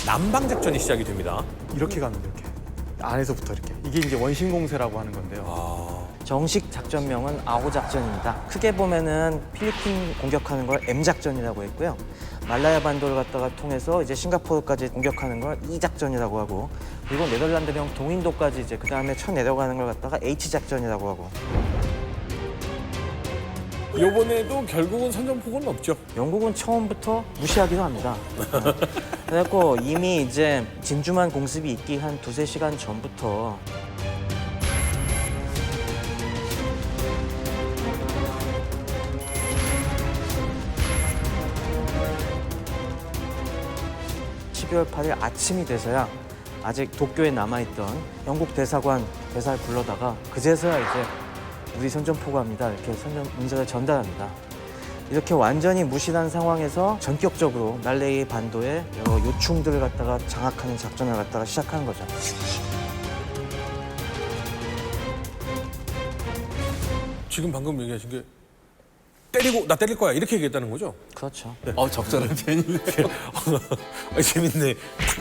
남방 작전이 시작이 됩니다. 이렇게 가는데 이렇게 안에서부터 이렇게 이게 이제 원심 공세라고 하는 건데요. 정식 작전명은 아오 작전입니다. 크게 보면은 필리핀 공격하는 걸 M 작전이라고 했고요. 말라야 반도를 갖다가 통해서 이제 싱가포르까지 공격하는 걸 E 작전이라고 하고, 그리고 네덜란드령 동인도까지 이제 그 다음에 쳐 내려가는 걸 갖다가 H 작전이라고 하고. 이번에도 결국은 선전포고는 없죠. 영국은 처음부터 무시하기로 합니다. 그래갖고 이미 이제 진주만 공습이 있기 한 2~3시간 전부터 (12월 8일) 아침이 돼서야 아직 도쿄에 남아있던 영국 대사관 대사를 불러다가 그제서야 이제 우리 선전포고합니다 이렇게 선전 문서를 전달합니다. 이렇게 완전히 무시한 상황에서 전격적으로 말레이 반도의 여러 요충들을 갖다가 장악하는 작전을 갖다가 시작하는 거죠. 지금 방금 얘기하신 게 나 때릴 거야 이렇게 얘기했다는 거죠? 그렇죠. 적절한 표현이네. 재밌네.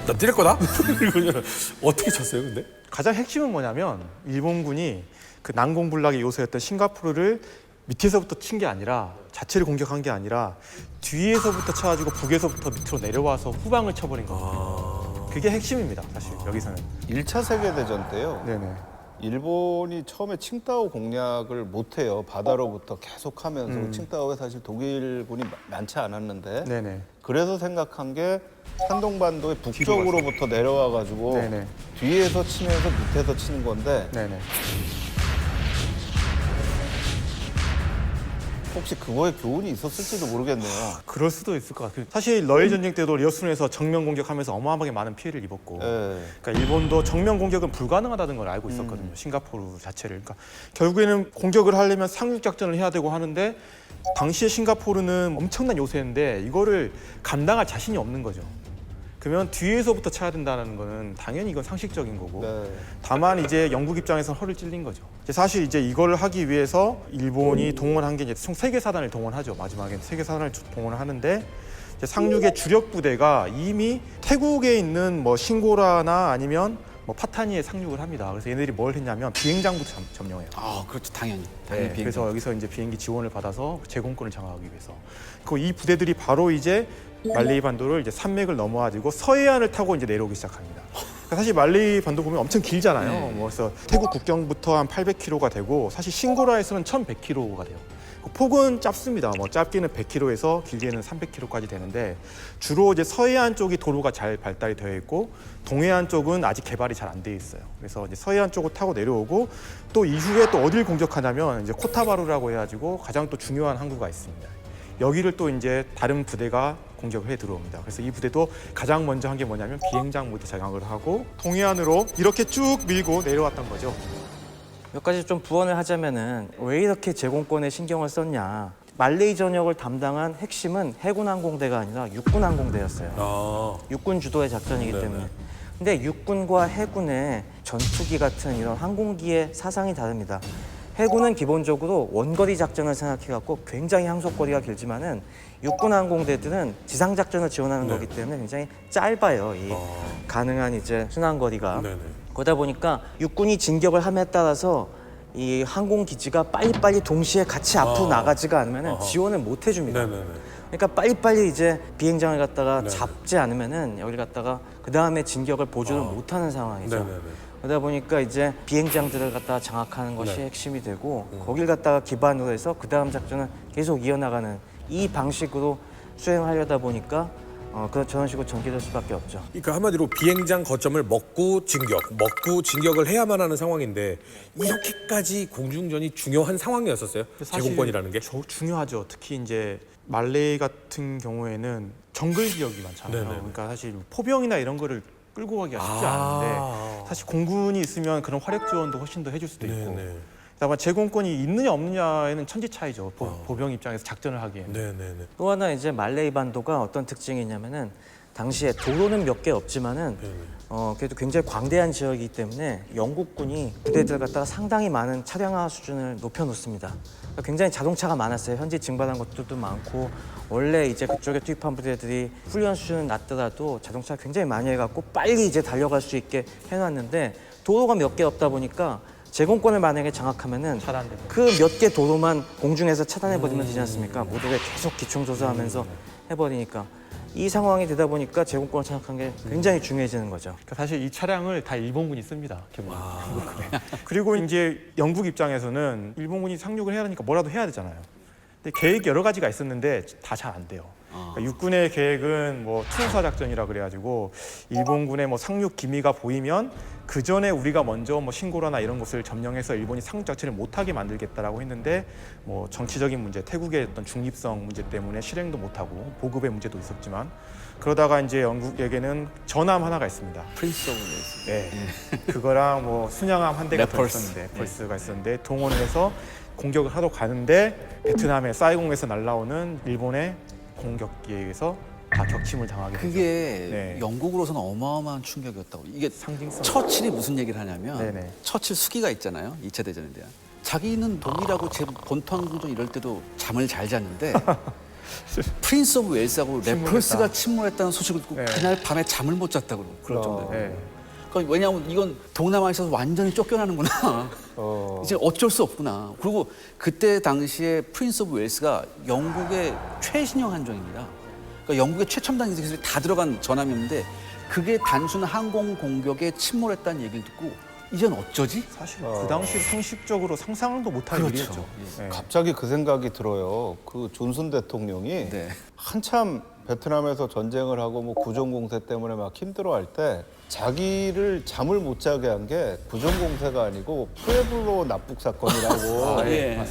나 때릴 거다? 이러고 어떻게 쳤어요, 근데? 가장 핵심은 뭐냐면 일본군이 그 난공불락의 요새였던 싱가포르를 밑에서부터 친 게 아니라 자체를 공격한 게 아니라 뒤에서부터 쳐가지고 북에서부터 밑으로 내려와서 후방을 쳐버린 겁니다. 그게 핵심입니다, 사실 여기서는. 1차 세계대전 때요. 네네. 일본이 처음에 칭다오 공략을 못해요. 바다로부터 계속하면서 칭다오에 사실 독일군이 많지 않았는데 네네. 그래서 생각한 게 산동반도의 북쪽으로부터 내려와가지고 네네. 뒤에서 치면서 밑에서 치는 건데 네네. 혹시 그거에 교훈이 있었을지도 모르겠네요. 그럴 수도 있을 것 같아요. 사실 러일 전쟁 때도 리어순에서 정면 공격하면서 어마어마하게 많은 피해를 입었고, 예. 그러니까 일본도 정면 공격은 불가능하다는 걸 알고 있었거든요. 싱가포르 자체를. 그러니까 결국에는 공격을 하려면 상륙 작전을 해야 되고 하는데 당시에 싱가포르는 엄청난 요새인데 이거를 감당할 자신이 없는 거죠. 그러면 뒤에서부터 쳐야 된다는 거는 당연히 이건 상식적인 거고, 네. 다만 이제 영국 입장에서는 허를 찔린 거죠. 사실 이제 이걸 하기 위해서 일본이 동원한 게 이제 총 3개 사단을 동원하죠. 마지막에 3개 사단을 동원을 하는데 이제 상륙의 주력 부대가 이미 태국에 있는 뭐 싱고라나 아니면 뭐 파타니에 상륙을 합니다. 그래서 얘네들이 뭘 했냐면 비행장부터 점령해요. 아, 그렇죠. 당연히. 네, 그래서 여기서 이제 비행기 지원을 받아서 제공권을 장악하기 위해서. 그 이 부대들이 바로 이제 말레이 반도를 이제 산맥을 넘어가지고 서해안을 타고 이제 내려오기 시작합니다. 그러니까 사실 말레이 반도 보면 엄청 길잖아요. 네. 뭐 그래서 태국 국경부터 한 800km가 되고 사실 싱고라에서는 1,100km가 돼요. 폭은 짧습니다. 뭐 짧게는 100km에서 길게는 300km까지 되는데 주로 이제 서해안 쪽이 도로가 잘 발달이 되어 있고 동해안 쪽은 아직 개발이 잘 안 돼 있어요. 그래서 이제 서해안 쪽을 타고 내려오고 또 이후에 또 어딜 공격하냐면 이제 코타바루라고 해가지고 가장 또 중요한 항구가 있습니다. 여기를 또 이제 다른 부대가 공격을 해 들어옵니다. 그래서 이 부대도 가장 먼저 한 게 뭐냐면 비행장부터 장악을 하고 동해안으로 이렇게 쭉 밀고 내려왔던 거죠. 몇 가지 좀 부언을 하자면은 왜 이렇게 제공권에 신경을 썼냐. 말레이 전역을 담당한 핵심은 해군 항공대가 아니라 육군 항공대였어요. 육군 주도의 작전이기 때문에. 근데 육군과 해군의 전투기 같은 이런 항공기의 사상이 다릅니다. 해군은 기본적으로 원거리 작전을 생각해갖고 굉장히 항속거리가 길지만은 육군 항공대들은 지상 작전을 지원하는 거기 때문에 굉장히 짧아요. 이 가능한 이제 순항거리가. 그러다 보니까 육군이 진격을 함에 따라서 이 항공 기지가 빨리빨리 동시에 같이 앞으로 나가지가 않으면은 지원을 못 해줍니다. 그러니까 빨리빨리 이제 비행장을 갖다가 잡지 않으면은 여기를 갖다가 그 다음에 진격을 보조를 못하는 상황이죠. 그러다 보니까 이제 비행장들을 갖다가 장악하는 것이 핵심이 되고 거길 갖다가 기반으로 해서 그 다음 작전을 계속 이어나가는 이 방식으로 수행하려다 보니까 저런 식으로 전개될 수밖에 없죠. 그러니까 한마디로 비행장 거점을 먹고 진격을 해야만 하는 상황인데 이렇게까지 공중전이 중요한 상황이었었어요? 제공권이라는 게? 중요하죠. 특히 이제 말레이 같은 경우에는 정글 지역이 많잖아요. 네네네. 그러니까 사실 포병이나 이런 거를 끌고 가기가 쉽지 않은데 사실 공군이 있으면 그런 화력 지원도 훨씬 더 해줄 수도 있고 다만 제공권이 있느냐 없느냐에는 천지 차이죠. 보병 입장에서 작전을 하기에는. 또 하나 이제 말레이 반도가 어떤 특징이 있냐면은 당시에 도로는 몇 개 없지만은 그래도 굉장히 광대한 지역이기 때문에 영국군이 부대들 갖다가 상당히 많은 차량화 수준을 높여놓습니다. 굉장히 자동차가 많았어요. 현지 징발한 것들도 많고 원래 이제 그쪽에 투입한 부대들이 훈련 수준은 낮더라도 자동차 굉장히 많이 해갖고 빨리 이제 달려갈 수 있게 해놨는데 도로가 몇 개 없다 보니까 제공권을 만약에 장악하면은 그 몇 개 도로만 공중에서 차단해버리면 되지 않습니까? 모두가 계속 기총조사하면서 해버리니까 이 상황이 되다 보니까 제공권을 장악한 게 굉장히 중요해지는 거죠. 그러니까 사실 이 차량을 다 일본군이 씁니다. 기본적으로. 그리고 이제 영국 입장에서는 일본군이 상륙을 해야 하니까 뭐라도 해야 되잖아요. 근데 계획이 여러 가지가 있었는데 다 잘 안 돼요. 그러니까 육군의 계획은 뭐 투사 작전이라 그래가지고 일본군의 뭐 상륙 기미가 보이면 그 전에 우리가 먼저 뭐 신고라나 이런 곳을 점령해서 일본이 상륙 자체를 못하게 만들겠다라고 했는데 뭐 정치적인 문제, 태국의 어떤 중립성 문제 때문에 실행도 못하고 보급의 문제도 있었지만 그러다가 이제 영국에게는 전함 하나가 있습니다. 프린스 오브 웨일스. 네, 그거랑 뭐 순양함 한 대가 더 레펄스. 있었는데 펄스가 있었는데 동원을 해서 공격을 하러 가는데 베트남의 사이공에서 날라오는 일본의 공격기에 의해서 다 격침을 당하게 되죠. 그게 네. 영국으로서는 어마어마한 충격이었다고. 이게 상징성. 처칠이 무슨 얘기를 하냐면 네네. 처칠 수기가 있잖아요. 2차 대전에 대한. 자기는 독일하고 제 본토항공전 이럴 때도 잠을 잘 잤는데 프린스 오브 웨일스하고 레펄스가 침몰했다는 소식을 듣고 네. 그날 밤에 잠을 못 잤다고 그럴 정도예요. 네. 그러니까 왜냐하면 이건 동남아에서 완전히 쫓겨나는구나. 이제 어쩔 수 없구나. 그리고 그때 당시에 프린스 오브 웨일스가 영국의 최신형 함정입니다. 그러니까 영국의 최첨단 기술이 다 들어간 전함이었는데 그게 단순 항공 공격에 침몰했다는 얘기를 듣고 이젠 어쩌지? 사실 그 당시 상식적으로 상상도 못할 그렇죠. 일이었죠. 예. 네. 갑자기 그 생각이 들어요. 그 존슨 대통령이 네. 한참 베트남에서 전쟁을 하고 뭐 구정 공세 때문에 막 힘들어할 때 자기를 잠을 못 자게 한 게 구정 공세가 아니고 푸에블로 납북 사건이라고. 예.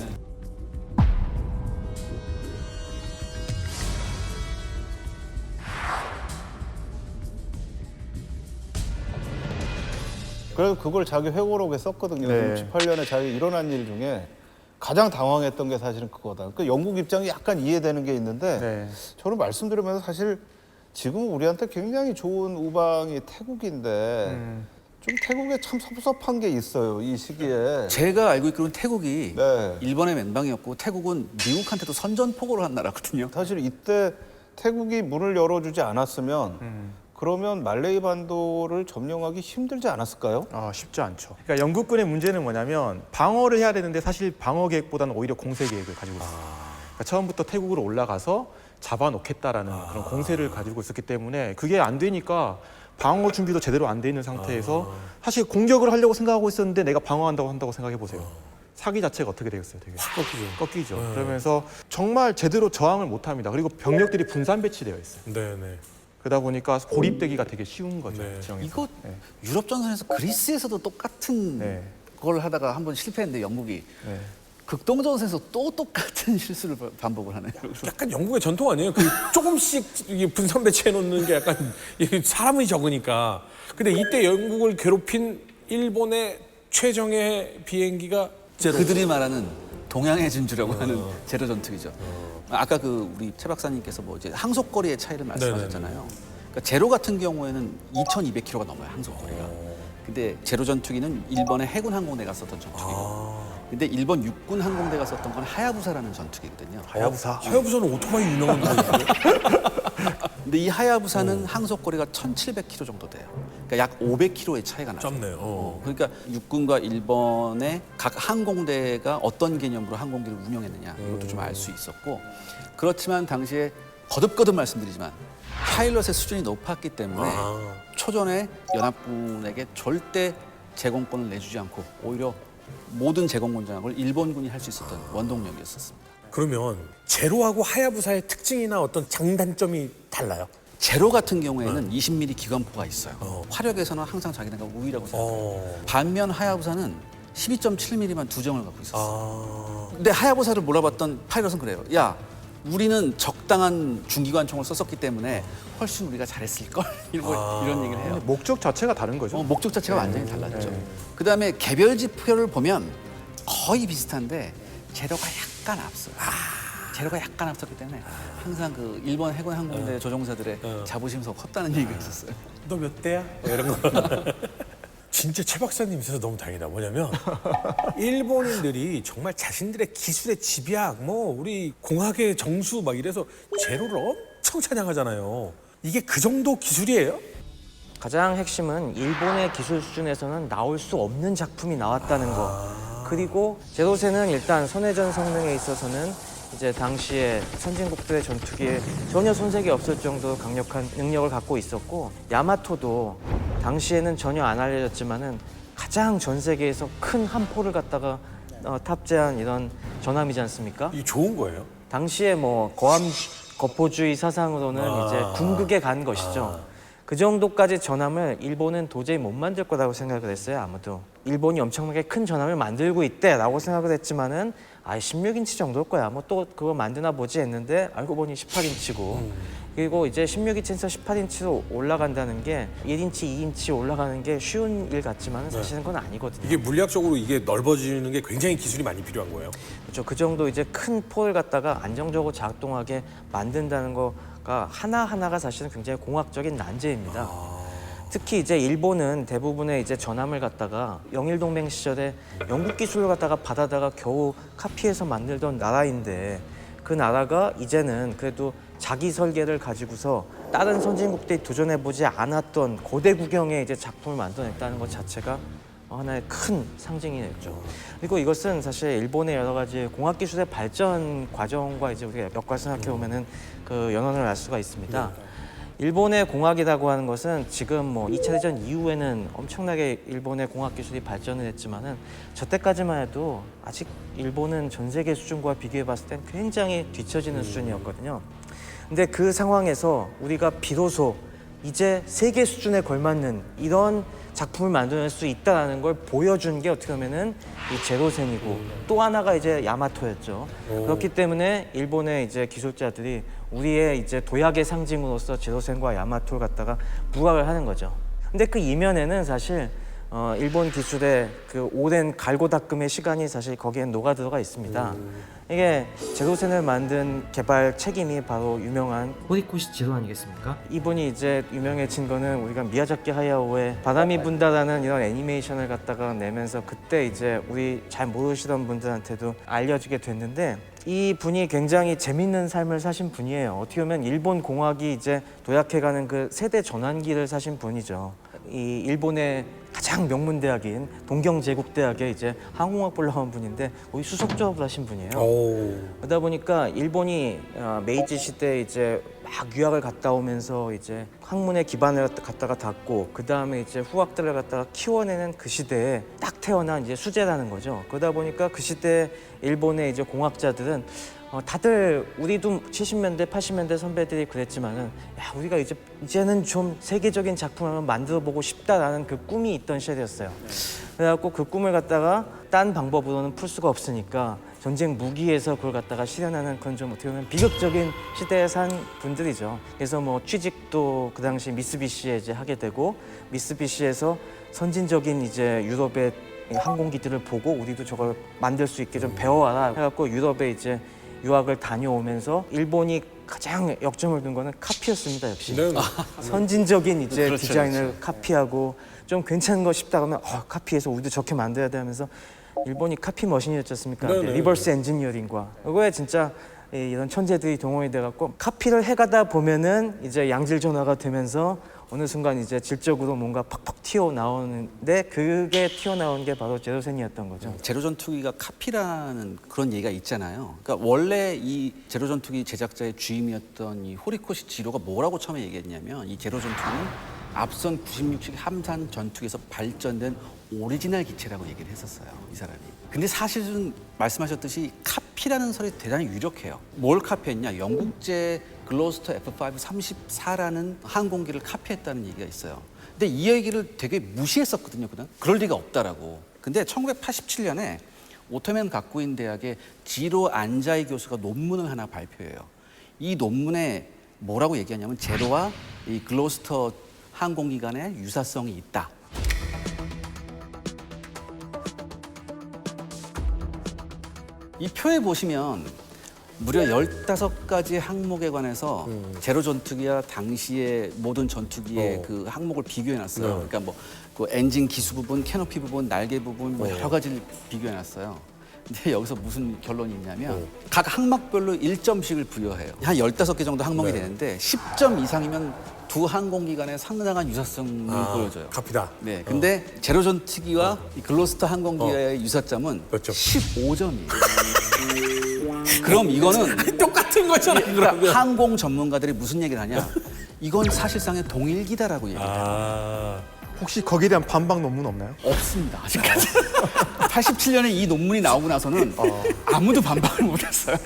그래서 그걸 자기 회고록에 썼거든요. 네. 68년에 자기 일어난 일 중에 가장 당황했던 게 사실은 그거다. 그러니까 영국 입장이 약간 이해되는 게 있는데 네. 저는 말씀드리면서 사실 지금 우리한테 굉장히 좋은 우방이 태국인데 좀 태국에 참 섭섭한 게 있어요. 이 시기에. 제가 알고 있기로는 태국이 네. 일본의 맨방이었고 태국은 미국한테도 선전포고를 한 나라거든요. 사실 이때 태국이 문을 열어주지 않았으면 그러면 말레이 반도를 점령하기 힘들지 않았을까요? 쉽지 않죠. 그러니까 영국군의 문제는 뭐냐면 방어를 해야 되는데 사실 방어 계획보다는 오히려 공세 계획을 가지고 있어요. 그러니까 처음부터 태국으로 올라가서 잡아놓겠다라는 그런 공세를 가지고 있었기 때문에 그게 안 되니까 방어 준비도 제대로 안 돼 있는 상태에서 사실 공격을 하려고 생각하고 있었는데 내가 방어한다고 생각해 보세요. 사기 자체가 어떻게 되겠어요? 되게 꺾이죠. 그러면서 정말 제대로 저항을 못합니다. 그리고 병력들이 분산 배치되어 있어요. 네네. 그러다 보니까 고립되기가 되게 쉬운 거죠. 네. 지형에서. 이거 네. 유럽 전선에서 그리스에서도 똑같은 네. 걸 하다가 한번 실패했는데 영국이 네. 극동전선에서 또 똑같은 실수를 반복을 하네요. 약간 영국의 전통 아니에요? 그 조금씩 이게 분산 배치해 놓는 게 약간 이게 사람이 적으니까. 근데 이때 영국을 괴롭힌 일본의 최정예 비행기가 그들이 말하는 동양의 진주라고 하는 제로 전투기죠. 아까 그 우리 최 박사님께서 뭐 이제 항속거리의 차이를 말씀하셨잖아요. 그러니까 제로 같은 경우에는 2,200km가 넘어요, 항속거리가. 근데 제로 전투기는 일본의 해군 항공대가 썼던 전투기고. 근데 일본 육군 항공대가 썼던 건 하야부사라는 전투기거든요. 하야부사는 오토바이 유명한 거예요. 근데 이 하야부사는 항속거리가 1,700km 정도 돼요. 그러니까 약 500km의 차이가 나죠. 짧네요. 그러니까 육군과 일본의 각 항공대가 어떤 개념으로 항공기를 운영했느냐 이것도 좀 알 수 있었고 그렇지만 당시에 거듭거듭 말씀드리지만 파일럿의 수준이 높았기 때문에 초전에 연합군에게 절대 제공권을 내주지 않고 오히려 모든 제공권 장악을 일본군이 할 수 있었던 원동력이었습니다. 그러면 제로하고 하야부사의 특징이나 어떤 장단점이 달라요? 제로 같은 경우에는 20mm 기관포가 있어요. 화력에서는 항상 자기네가 우위라고 생각해요. 반면 하야부사는 12.7mm만 두 정을 갖고 있었어요. 근데 하야부사를 몰아봤던 파일럿은 그래요. 야, 우리는 적당한 중기관총을 썼었기 때문에 훨씬 우리가 잘했을걸? 이런 얘기를 해요. 목적 자체가 다른 거죠. 목적 자체가 완전히 달랐죠. 그다음에 개별 지표를 보면 거의 비슷한데 제로가 약간 앞서요. 제로가 약간 앞섰기 때문에 항상 그 일본 해군 항공대 조종사들의 자부심이 더 컸다는 얘기가 있었어요. 너 몇 대야? 뭐 이런 거. 진짜 최 박사님 있어서 너무 다행이다. 뭐냐면 일본인들이 정말 자신들의 기술의 집약, 뭐 우리 공학의 정수 막 이래서 제로를 엄청 찬양하잖아요. 이게 그 정도 기술이에요? 가장 핵심은 일본의 기술 수준에서는 나올 수 없는 작품이 나왔다는 거. 그리고 제로세는 일단 선회전 성능에 있어서는 이제 당시에 선진국들의 전투기에 전혀 손색이 없을 정도로 강력한 능력을 갖고 있었고, 야마토도 당시에는 전혀 안 알려졌지만은 가장 전 세계에서 큰 함포를 갖다가 탑재한 이런 전함이지 않습니까? 이게 좋은 거예요? 당시에 뭐 거함 거포주의 사상으로는 이제 궁극에 간 것이죠. 그 정도까지 전함을 일본은 도저히 못 만들 거라고 생각을 했어요. 아무도 일본이 엄청나게 큰 전함을 만들고 있대라고 생각을 했지만은 16인치 정도일 거야. 뭐 또 그거 만드나 보지 했는데 알고 보니 18인치고. 그리고 이제 16인치에서 18인치로 올라간다는 게 1인치, 2인치 올라가는 게 쉬운 일 같지만 사실은 그건 아니거든요. 이게 물리학적으로 이게 넓어지는 게 굉장히 기술이 많이 필요한 거예요. 그렇죠. 그 정도 이제 큰 포를 갖다가 안정적으로 작동하게 만든다는 거가 하나하나가 사실은 굉장히 공학적인 난제입니다. 특히 이제 일본은 대부분의 이제 전함을 갖다가 영일동맹 시절에 영국 기술을 갖다가 받아다가 겨우 카피해서 만들던 나라인데, 그 나라가 이제는 그래도 자기 설계를 가지고서 다른 선진국들이 도전해보지 않았던 고대 구경의 이제 작품을 만들어냈다는 것 자체가 하나의 큰 상징이 됐죠. 그리고 이것은 사실 일본의 여러 가지 공학 기술의 발전 과정과 이제 우리가 몇 생각해 보면은 그 연원을 알 수가 있습니다. 일본의 공학이라고 하는 것은 지금 뭐 2차 대전 이후에는 엄청나게 일본의 공학 기술이 발전을 했지만은 저때까지만 해도 아직 일본은 전 세계 수준과 비교해 봤을 땐 굉장히 뒤처지는 수준이었거든요. 근데 그 상황에서 우리가 비로소 이제 세계 수준에 걸맞는 이런 작품을 만들어낼 수 있다는 걸 보여준 게 어떻게 보면은 이 제로센이고, 또 하나가 이제 야마토였죠. 그렇기 때문에 일본의 이제 기술자들이 우리의 이제 도약의 상징으로서 제로센과 야마토를 갖다가 부각을 하는 거죠. 근데 그 이면에는 사실 일본 기술의 그 오랜 갈고 닦음의 시간이 사실 거기에 녹아 들어가 있습니다. 이게 제로센을 만든 개발 책임이 바로 유명한 호리코시 지로 아니겠습니까? 이분이 이제 유명해진 거는 우리가 미야자키 하야오의 바람이 분다라는 이런 애니메이션을 갖다가 내면서 그때 이제 우리 잘 모르시던 분들한테도 알려지게 됐는데, 이 분이 굉장히 재밌는 삶을 사신 분이에요. 어떻게 보면 일본 공학이 이제 도약해가는 그 세대 전환기를 사신 분이죠. 이 일본의 가장 명문 대학인 동경제국대학에 이제 항공학부를 나온 분인데 거기 수석 졸업을 하신 분이에요. 그러다 보니까 일본이 메이지 시대에 이제 막 유학을 갔다 오면서 이제 학문의 기반을 갖다가 닦고, 그 다음에 이제 후학들을 갖다가 키워내는 그 시대에 딱 태어난 이제 수재라는 거죠. 그러다 보니까 그 시대 일본의 이제 공학자들은 다들 우리도 70년대, 80년대 선배들이 그랬지만은, 야, 우리가 이제는 좀 세계적인 작품을 한번 만들어보고 싶다라는 그 꿈이 있던 시절이었어요. 그래갖고 그 꿈을 갖다가 딴 방법으로는 풀 수가 없으니까 전쟁 무기에서 그걸 갖다가 실현하는 그런 좀 어떻게 보면 비극적인 시대에 산 분들이죠. 그래서 뭐 취직도 그 당시 미쓰비시에 이제 하게 되고, 미쓰비시에서 선진적인 이제 유럽의 항공기들을 보고 우리도 저걸 만들 수 있게 좀 배워와라 해갖고 유럽에 이제 유학을 다녀오면서 일본이 가장 역점을 둔 거는 카피였습니다. 역시 선진적인 이제 그렇죠, 디자인을 그렇죠. 카피하고 좀 괜찮은 거 싶다 그러면 카피해서 우리도 저렇게 만들어야 돼 하면서, 일본이 카피 머신이었지 않습니까? 네네. 리버스 엔지니어링과 그거에 진짜 이런 천재들이 동원이 돼갖고 카피를 해가다 보면은 이제 양질 전화가 되면서 어느 순간 이제 질적으로 뭔가 팍팍 튀어나오는데, 그게 튀어나온 게 바로 제로센이었던 거죠. 제로 전투기가 카피라는 그런 얘기가 있잖아요. 그러니까 원래 이 제로 전투기 제작자의 주임이었던 이 호리코시 지로가 뭐라고 처음에 얘기했냐면, 이 제로 전투기는 앞선 96식 함산 전투기에서 발전된 오리지널 기체라고 얘기를 했었어요, 이 사람이. 근데 사실은 말씀하셨듯이 카피라는 설이 대단히 유력해요. 뭘 카피했냐? 영국제 글로스터 F5 34라는 항공기를 카피했다는 얘기가 있어요. 근데 이 얘기를 되게 무시했었거든요, 그냥. 그럴 리가 없다라고. 근데 1987년에 오토맨 가쿠인 대학의 지로 안자이 교수가 논문을 하나 발표해요. 이 논문에 뭐라고 얘기하냐면, 제로와 이 글로스터 항공기 간의 유사성이 있다. 이 표에 보시면 무려 15가지 항목에 관해서 제로 전투기와 당시의 모든 전투기의 그 항목을 비교해놨어요. 그러니까 뭐 그 엔진 기수 부분, 캐노피 부분, 날개 부분 뭐 여러 가지를 비교해놨어요. 근데 여기서 무슨 결론이 있냐면 각 항목별로 1점씩을 부여해요. 한 15개 정도 항목이 되는데 10점 이상이면 두 항공기 간의 상당한 유사성을 보여줘요. 갑니다. 네, 근데 제로 전투기와 이 글로스터 항공기의 유사점은 몇 점? 15점이에요. 그럼 이거는 똑같은 거잖아요. 그러니까 그러면. 항공 전문가들이 무슨 얘기를 하냐? 이건 사실상의 동일기다라고 얘기해요. 혹시 거기에 대한 반박 논문 없나요? 없습니다. 아직까지. 87년에 이 논문이 나오고 나서는 아무도 반박을 못했어요.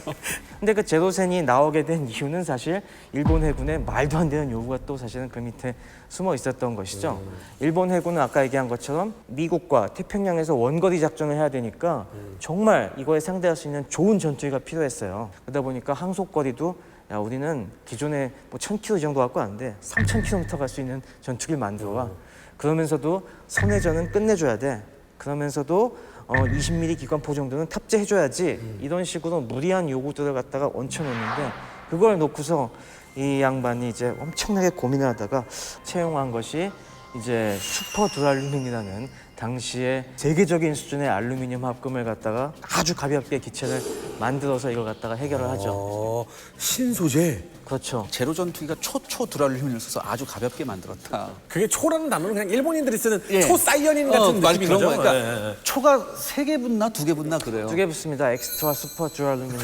근데 그 제로센이 나오게 된 이유는 사실 일본 해군의 말도 안 되는 요구가 또 사실은 그 밑에 숨어 있었던 것이죠. 일본 해군은 아까 얘기한 것처럼 미국과 태평양에서 원거리 작전을 해야 되니까 정말 이거에 상대할 수 있는 좋은 전투기가 필요했어요. 그러다 보니까 항속거리도 야, 우리는 기존에 뭐 1000km 정도 갖고 왔는데 3000km 갈 수 있는 전투기를 만들어 와. 그러면서도 선회전은 끝내줘야 돼. 그러면서도 20mm 기관포 정도는 탑재해줘야지. 이런 식으로 무리한 요구들을 갖다가 얹혀놓는데 그걸 놓고서 이 양반이 이제 엄청나게 고민을 하다가 채용한 것이 이제 슈퍼 두랄루민이라는 당시에 세계적인 수준의 알루미늄 합금을 갖다가 아주 가볍게 기체를 만들어서 이걸 갖다가 해결을 하죠. 신소재. 그렇죠. 제로 전투기가 초초 두랄루민을 써서 아주 가볍게 만들었다. 그게 초라는 단어는 그냥 일본인들이 쓰는 예. 초사이언인 같은 맞아, 느낌인 그런 거죠. 거. 그러니까 초가 3개 붙나 2개 붙나 그래요. 2개 붙습니다. 엑스트라 슈퍼 두랄루민.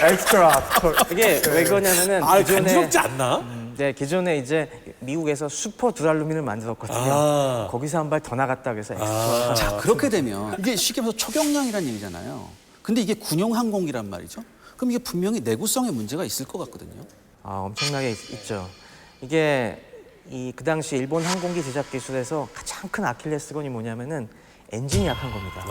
엑스트라. 이게 왜 그러냐면은 간지럽지 않나? 기존에 이제 미국에서 슈퍼 두랄루민을 만들었거든요. 거기서 한 발 더 나갔다 그래서 엑스트라. 자, 그렇게 되면 이게 쉽게 말해서 초경량이라는 얘기잖아요. 근데 이게 군용 항공기란 말이죠. 그럼 이게 분명히 내구성에 문제가 있을 것 같거든요. 엄청나게 있죠. 이게 그 당시 일본 항공기 제작 기술에서 가장 큰 아킬레스건이 뭐냐면은 엔진이 약한 겁니다.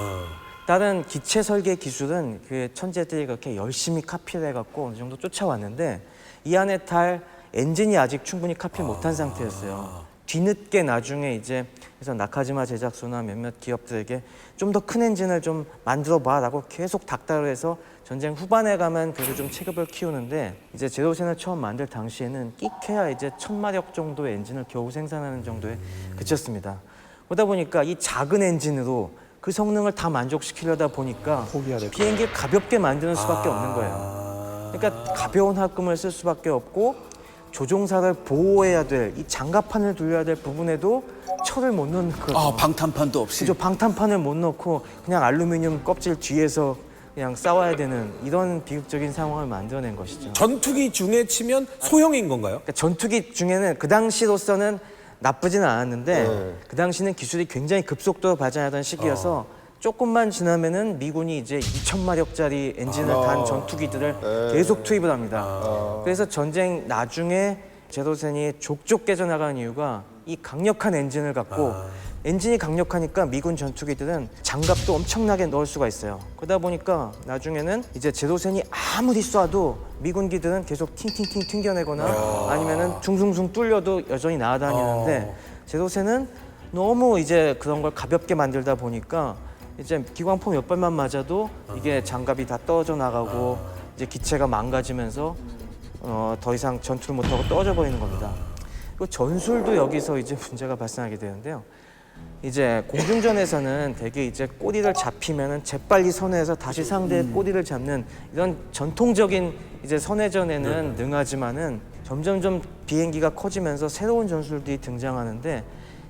다른 기체 설계 기술은 그 천재들이 그렇게 열심히 카피를 해갖고 어느 정도 쫓아왔는데 이 안에 탈 엔진이 아직 충분히 카피 못한 상태였어요. 뒤늦게 나중에 이제 그래서 나카지마 제작소나 몇몇 기업들에게 좀 더 큰 엔진을 좀 만들어봐라고 계속 닥달을 해서 전쟁 후반에 가면 그래도 좀 체급을 키우는데 이제 제로센을 처음 만들 당시에는 끼케야 이제 1000마력 정도의 엔진을 겨우 생산하는 정도에 그쳤습니다. 그러다 보니까 이 작은 엔진으로 그 성능을 다 만족시키려다 보니까 비행기를 가볍게 만드는 수밖에 없는 거예요. 그러니까 가벼운 합금을 쓸 수밖에 없고 조종사를 보호해야 될 이 장갑판을 돌려야 될 부분에도 철을 못 넣는 거죠. 방탄판도 없이. 그죠. 방탄판을 못 넣고 그냥 알루미늄 껍질 뒤에서 그냥 싸워야 되는 이런 비극적인 상황을 만들어낸 것이죠. 전투기 중에 치면 소형인 건가요? 그러니까 전투기 중에는 그 당시로서는 나쁘지는 않았는데 그 당시는 기술이 굉장히 급속도로 발전하던 시기여서 조금만 지나면은 미군이 이제 2000마력짜리 엔진을 단 전투기들을 계속 투입을 합니다. 그래서 전쟁 나중에 제로센이 족족 깨져나가는 이유가 이 강력한 엔진을 갖고 엔진이 강력하니까 미군 전투기들은 장갑도 엄청나게 넣을 수가 있어요. 그러다 보니까 나중에는 이제 제로센이 아무리 쏴도 미군기들은 계속 팅팅팅 튕겨내거나 아니면은 둥숭숭 뚫려도 여전히 날아다니는데 제로센은 너무 이제 그런 걸 가볍게 만들다 보니까 이제 기관포 몇 발만 맞아도 이게 장갑이 다 떨어져 나가고 이제 기체가 망가지면서 더 이상 전투를 못하고 떨어져 버리는 겁니다. 그리고 전술도 여기서 이제 문제가 발생하게 되는데요. 이제 공중전에서는 대개 이제 꼬리를 잡히면은 재빨리 선회해서 다시 상대의 꼬리를 잡는 이런 전통적인 이제 선회전에는 능하지만은 점점점 비행기가 커지면서 새로운 전술들이 등장하는데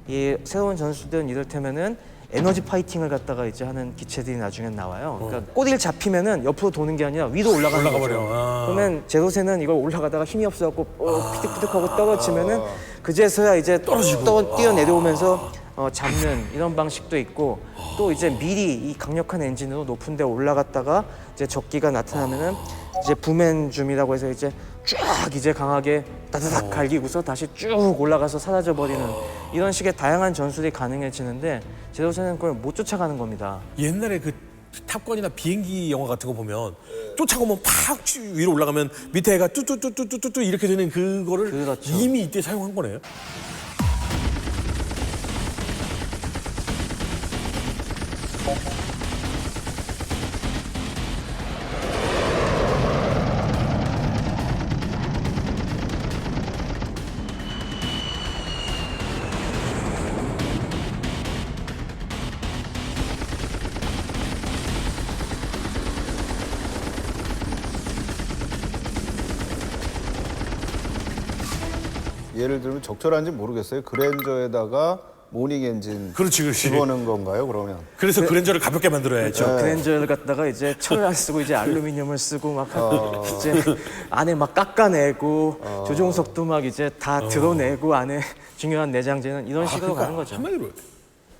이 새로운 전술들은 이를테면은 에너지 파이팅을 갖다가 이제 하는 기체들이 나중엔 나와요. 그러니까 꼬리를 잡히면은 옆으로 도는 게 아니라 위로 올라가는 거죠. 그러면 제로센은 이걸 올라가다가 힘이 없어갖고 피득피득하고 떨어지면은 그제서야 이제 뛰어내려오면서 잡는 이런 방식도 있고 또 이제 미리 이 강력한 엔진으로 높은 데 올라갔다가 이제 적기가 나타나면은 이제 부맨줌이라고 해서 이제 쫙 이제 강하게 따다닥 갈기고서 다시 쭉 올라가서 사라져 버리는 이런 식의 다양한 전술이 가능해지는데 제로센은 그걸 못 쫓아가는 겁니다. 옛날에 그 탑건이나 비행기 영화 같은 거 보면 쫓아가면 팍 위로 올라가면 밑에 애가 뚜뚜뚜뚜뚜뚜 이렇게 되는 그거를 그렇죠. 이미 이때 사용한 거네요. 예를 들면 적절한지 모르겠어요. 그랜저에다가 모닝 엔진 그렇지, 그렇지. 집어넣은 건가요? 그러면 그래서 그랜저를 가볍게 만들어야죠. 그랜저를 갖다가 이제 철을 안 쓰고 이제 알루미늄을 쓰고 막 이제 안에 막 깎아내고 조종석도 막 이제 다 드러내고 안에 중요한 내장재는 이런 식으로 가는 거죠. 한마디로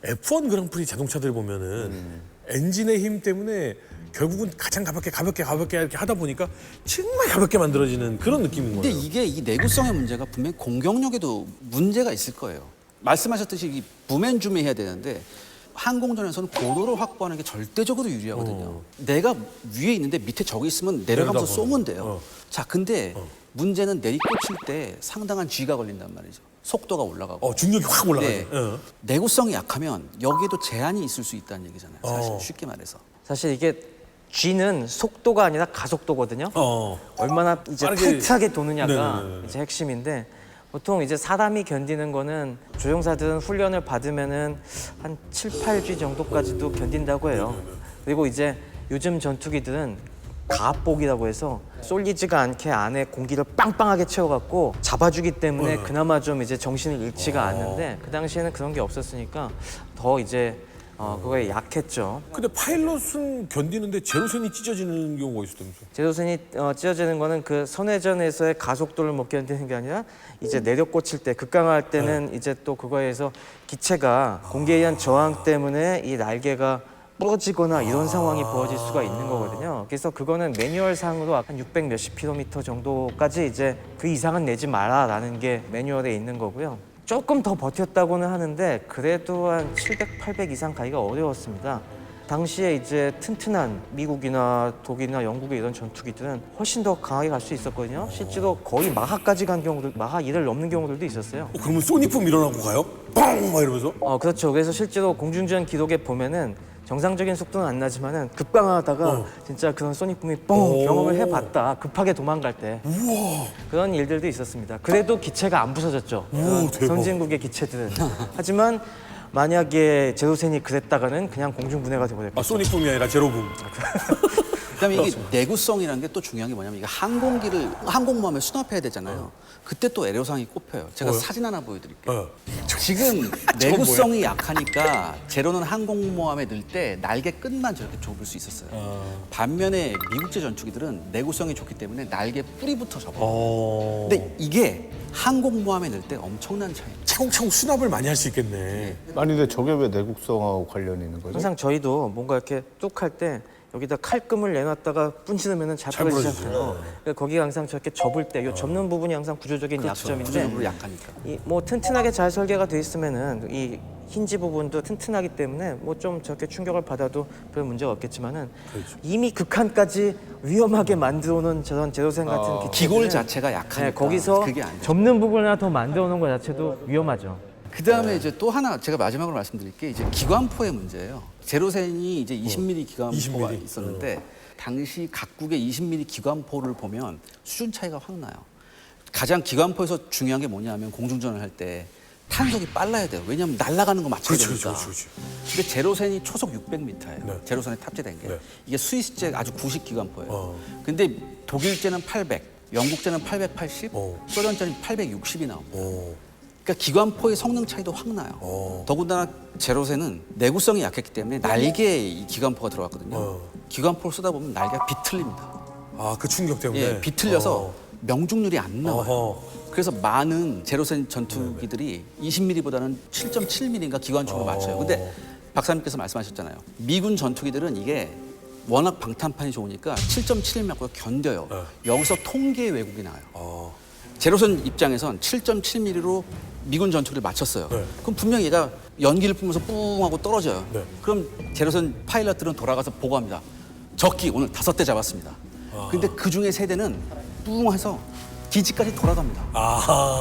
F1 그랑프리 자동차들 보면은 엔진의 힘 때문에 결국은 가장 가볍게 이렇게 하다 보니까 정말 가볍게 만들어지는 그런 느낌인 근데 거예요. 이게 이 내구성의 문제가 분명히 공격력에도 문제가 있을 거예요. 말씀하셨듯이 이 무맨주매해야 되는데 항공전에서는 고도를 확보하는 게 절대적으로 유리하거든요. 내가 위에 있는데 밑에 적이 있으면 내려가면서 쏘면 돼요. 자, 근데 문제는 내리꽂힐 때 상당한 G가 걸린단 말이죠. 속도가 올라가고. 중력이 확 올라가죠. 네. 내구성이 약하면 여기에도 제한이 있을 수 있다는 얘기잖아요. 사실 쉽게 말해서. 사실 이게 G는 속도가 아니라 가속도거든요. 얼마나 이제 빠르게- 타이트하게 도느냐가 네네네. 이제 핵심인데 보통 이제 사람이 견디는 거는 조종사들은 훈련을 받으면은 한 7, 8G 정도까지도 견딘다고 해요. 그리고 이제 요즘 전투기들은 가압복이라고 해서 쏠리지가 않게 안에 공기를 빵빵하게 채워갖고 잡아주기 때문에 그나마 좀 이제 정신을 잃지가 않는데 그 당시에는 그런 게 없었으니까 더 이제 그거에 약했죠. 근데 파일럿은 견디는데 제로선이 찢어지는 경우가 있었다면서요? 제도선이 찢어지는 거는 그 선회전에서의 가속도를 못 견디는 게 아니라 이제 내려 꽂힐 때 급강할 때는 이제 또 그거에 의해서 기체가 공기에 의한 저항 때문에 이 날개가 부러지거나 이런 상황이 벌어질 수가 있는 거거든요. 그래서 그거는 매뉴얼상으로 한 600 몇십 킬로미터 정도까지 이제 그 이상은 내지 마라라는 게 매뉴얼에 있는 거고요. 조금 더 버텼다고는 하는데 그래도 한 700, 800 이상 가기가 어려웠습니다. 당시에 이제 튼튼한 미국이나 독일이나 영국의 이런 전투기들은 훨씬 더 강하게 갈 수 있었거든요. 실제로 거의 마하까지 간 경우들, 마하 2를 넘는 경우들도 있었어요. 그러면 소니품 일어나고 가요? 뻥! 막 이러면서? 그렇죠. 그래서 실제로 공중전 기록에 보면은 정상적인 속도는 안 나지만은 급강하다가 진짜 그런 소닉붐이 뻥 경험을 해봤다. 급하게 도망갈 때. 그런 일들도 있었습니다. 그래도 기체가 안 부서졌죠. 대박. 선진국의 기체들은. 하지만 만약에 제로센이 그랬다가는 그냥 공중분해가 돼버렸겠죠. 소니품이 아니라 제로붐. 그다음에 이게 내구성이라는 게 또 중요한 게 뭐냐면 이게 항공기를 항공모함에 수납해야 되잖아요. 그때 또 애로사항이 꼽혀요. 제가 사진 하나 보여드릴게요. 지금 내구성이 약하니까 제로는 항공모함에 넣을 때 날개 끝만 저렇게 좁을 수 있었어요. 반면에 미국제 전투기들은 내구성이 좋기 때문에 날개 뿌리부터 접어요. 근데 이게 항공모함에 넣을 때 엄청난 차이. 차곡차곡 수납을 많이 할 수 있겠네. 아니 근데 저게 왜 내국성하고 관련이 있는 거죠? 항상 저희도 뭔가 이렇게 뚝 할 때 여기다 칼금을 내놨다가 분치면 잘 부러지잖아요. 그러니까 거기가 항상 저렇게 접을 때, 이 접는 부분이 항상 구조적인 약점인데, 구조적으로 약하니까. 뭐 튼튼하게 잘 설계가 돼 있으면은 이 힌지 부분도 튼튼하기 때문에 뭐 좀 저렇게 충격을 받아도 별 문제가 없겠지만은 이미 극한까지 위험하게 만들어놓은 저런 제로센 같은 기골 기체들은 자체가 약하니까 네, 거기서 그게 안 돼요. 접는 부분을 하나 더 만들어 놓은 것 자체도 위험하죠. 그다음에 이제 또 하나 제가 마지막으로 말씀드릴 게 이제 기관포의 문제예요. 제로센이 이제 20mm 기관포가 20mm. 있었는데 당시 각국의 20mm 기관포를 보면 수준 차이가 확 나요. 가장 기관포에서 중요한 게 뭐냐면 공중전을 할 때 탄속이 빨라야 돼요. 왜냐하면 날아가는 거 맞춰야 되니까. 그렇죠. 근데 제로센이 초속 600m예요. 네. 제로선에 탑재된 게. 네. 이게 스위스제 아주 구식 기관포예요. 근데 독일제는 800, 영국제는 880, 소련제는 860이 나옵니다. 그러니까 기관포의 성능 차이도 확 나요. 더군다나 제로센은 내구성이 약했기 때문에 날개에 이 기관포가 들어갔거든요. 기관포를 쓰다 보면 날개가 비틀립니다. 그 충격 때문에. 예, 비틀려서 명중률이 안 나와요. 어허. 그래서 많은 제로센 전투기들이 20mm보다는 7.7mm인가 기관총을 맞춰요. 근데 박사님께서 말씀하셨잖아요. 미군 전투기들은 이게 워낙 방탄판이 좋으니까 7.7mm 맞고 견뎌요. 여기서 통계의 왜곡이 나요. 제로선 입장에선 7.7mm로 미군 전투기를 맞췄어요. 그럼 분명히 얘가 연기를 뿜으면서 뿡 하고 떨어져요. 그럼 제로선 파일럿들은 돌아가서 보고합니다. 적기 오늘 5대 잡았습니다. 근데 그 중에 3대는 뿡 해서 기지까지 돌아갑니다.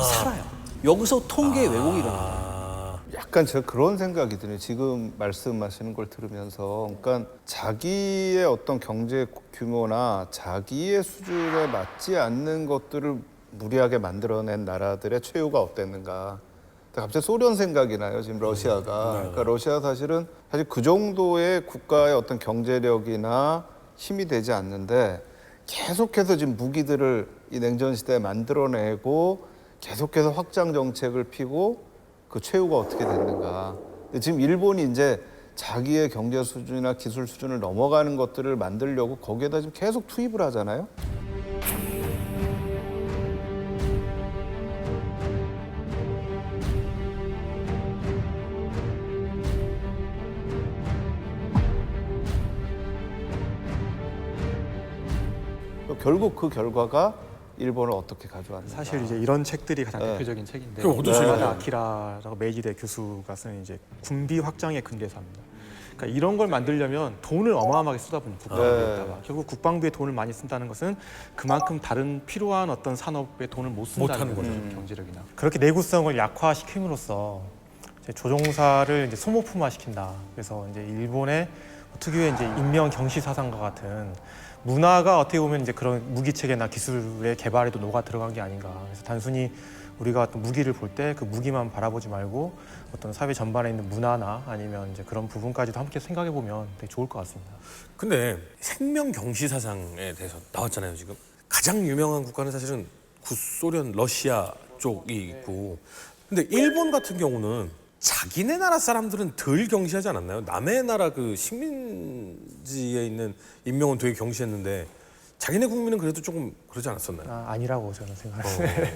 살아요. 여기서 통계의 왜곡이 일어나요. 약간 제가 그런 생각이 드네요. 지금 말씀하시는 걸 들으면서, 그러니까 자기의 어떤 경제 규모나 자기의 수준에 맞지 않는 것들을 무리하게 만들어낸 나라들의 최후가 어땠는가. 갑자기 소련 생각이 나요. 지금 러시아가. 그러니까 러시아 사실 그 정도의 국가의 어떤 경제력이나 힘이 되지 않는데 계속해서 지금 무기들을 이 냉전 시대에 만들어내고 계속해서 확장 정책을 피고 그 최후가 어떻게 됐는가. 근데 지금 일본이 이제 자기의 경제 수준이나 기술 수준을 넘어가는 것들을 만들려고 거기에다 지금 계속 투입을 하잖아요. 결국 그 결과가 일본을 어떻게 가져왔는가. 사실 이제 이런 책들이 가장 네. 대표적인 책인데 그럼 어떤 책이에요? 아키라라고 메이지대 교수가 쓰는 이제 군비 확장의 근대사입니다. 그러니까 이런 걸 만들려면 돈을 어마어마하게 쏟아붓는 국방부에다가 결국 국방부에 돈을 많이 쓴다는 것은 그만큼 다른 필요한 어떤 산업에 돈을 못 쓴다는 못하는 거죠. 경제력이나 그렇게 내구성을 약화시킴으로써 이제 조종사를 이제 소모품화시킨다. 그래서 이제 일본의 특유의 이제 인명 경시 사상과 같은 문화가 어떻게 보면 이제 그런 무기 체계나 기술의 개발에도 녹아 들어간 게 아닌가. 그래서 단순히 우리가 어떤 무기를 볼 때 그 무기만 바라보지 말고 어떤 사회 전반에 있는 문화나 아니면 이제 그런 부분까지도 함께 생각해 보면 되게 좋을 것 같습니다. 근데 생명 경시 사상에 대해서 나왔잖아요. 지금 가장 유명한 국가는 사실은 구소련 러시아 쪽이 있고, 근데 일본 같은 경우는 자기네 나라 사람들은 덜 경시하지 않았나요? 남의 나라 그 식민지에 있는 인명은 되게 경시했는데 자기네 국민은 그래도 조금 그러지 않았었나요? 아니라고 저는 생각합니다.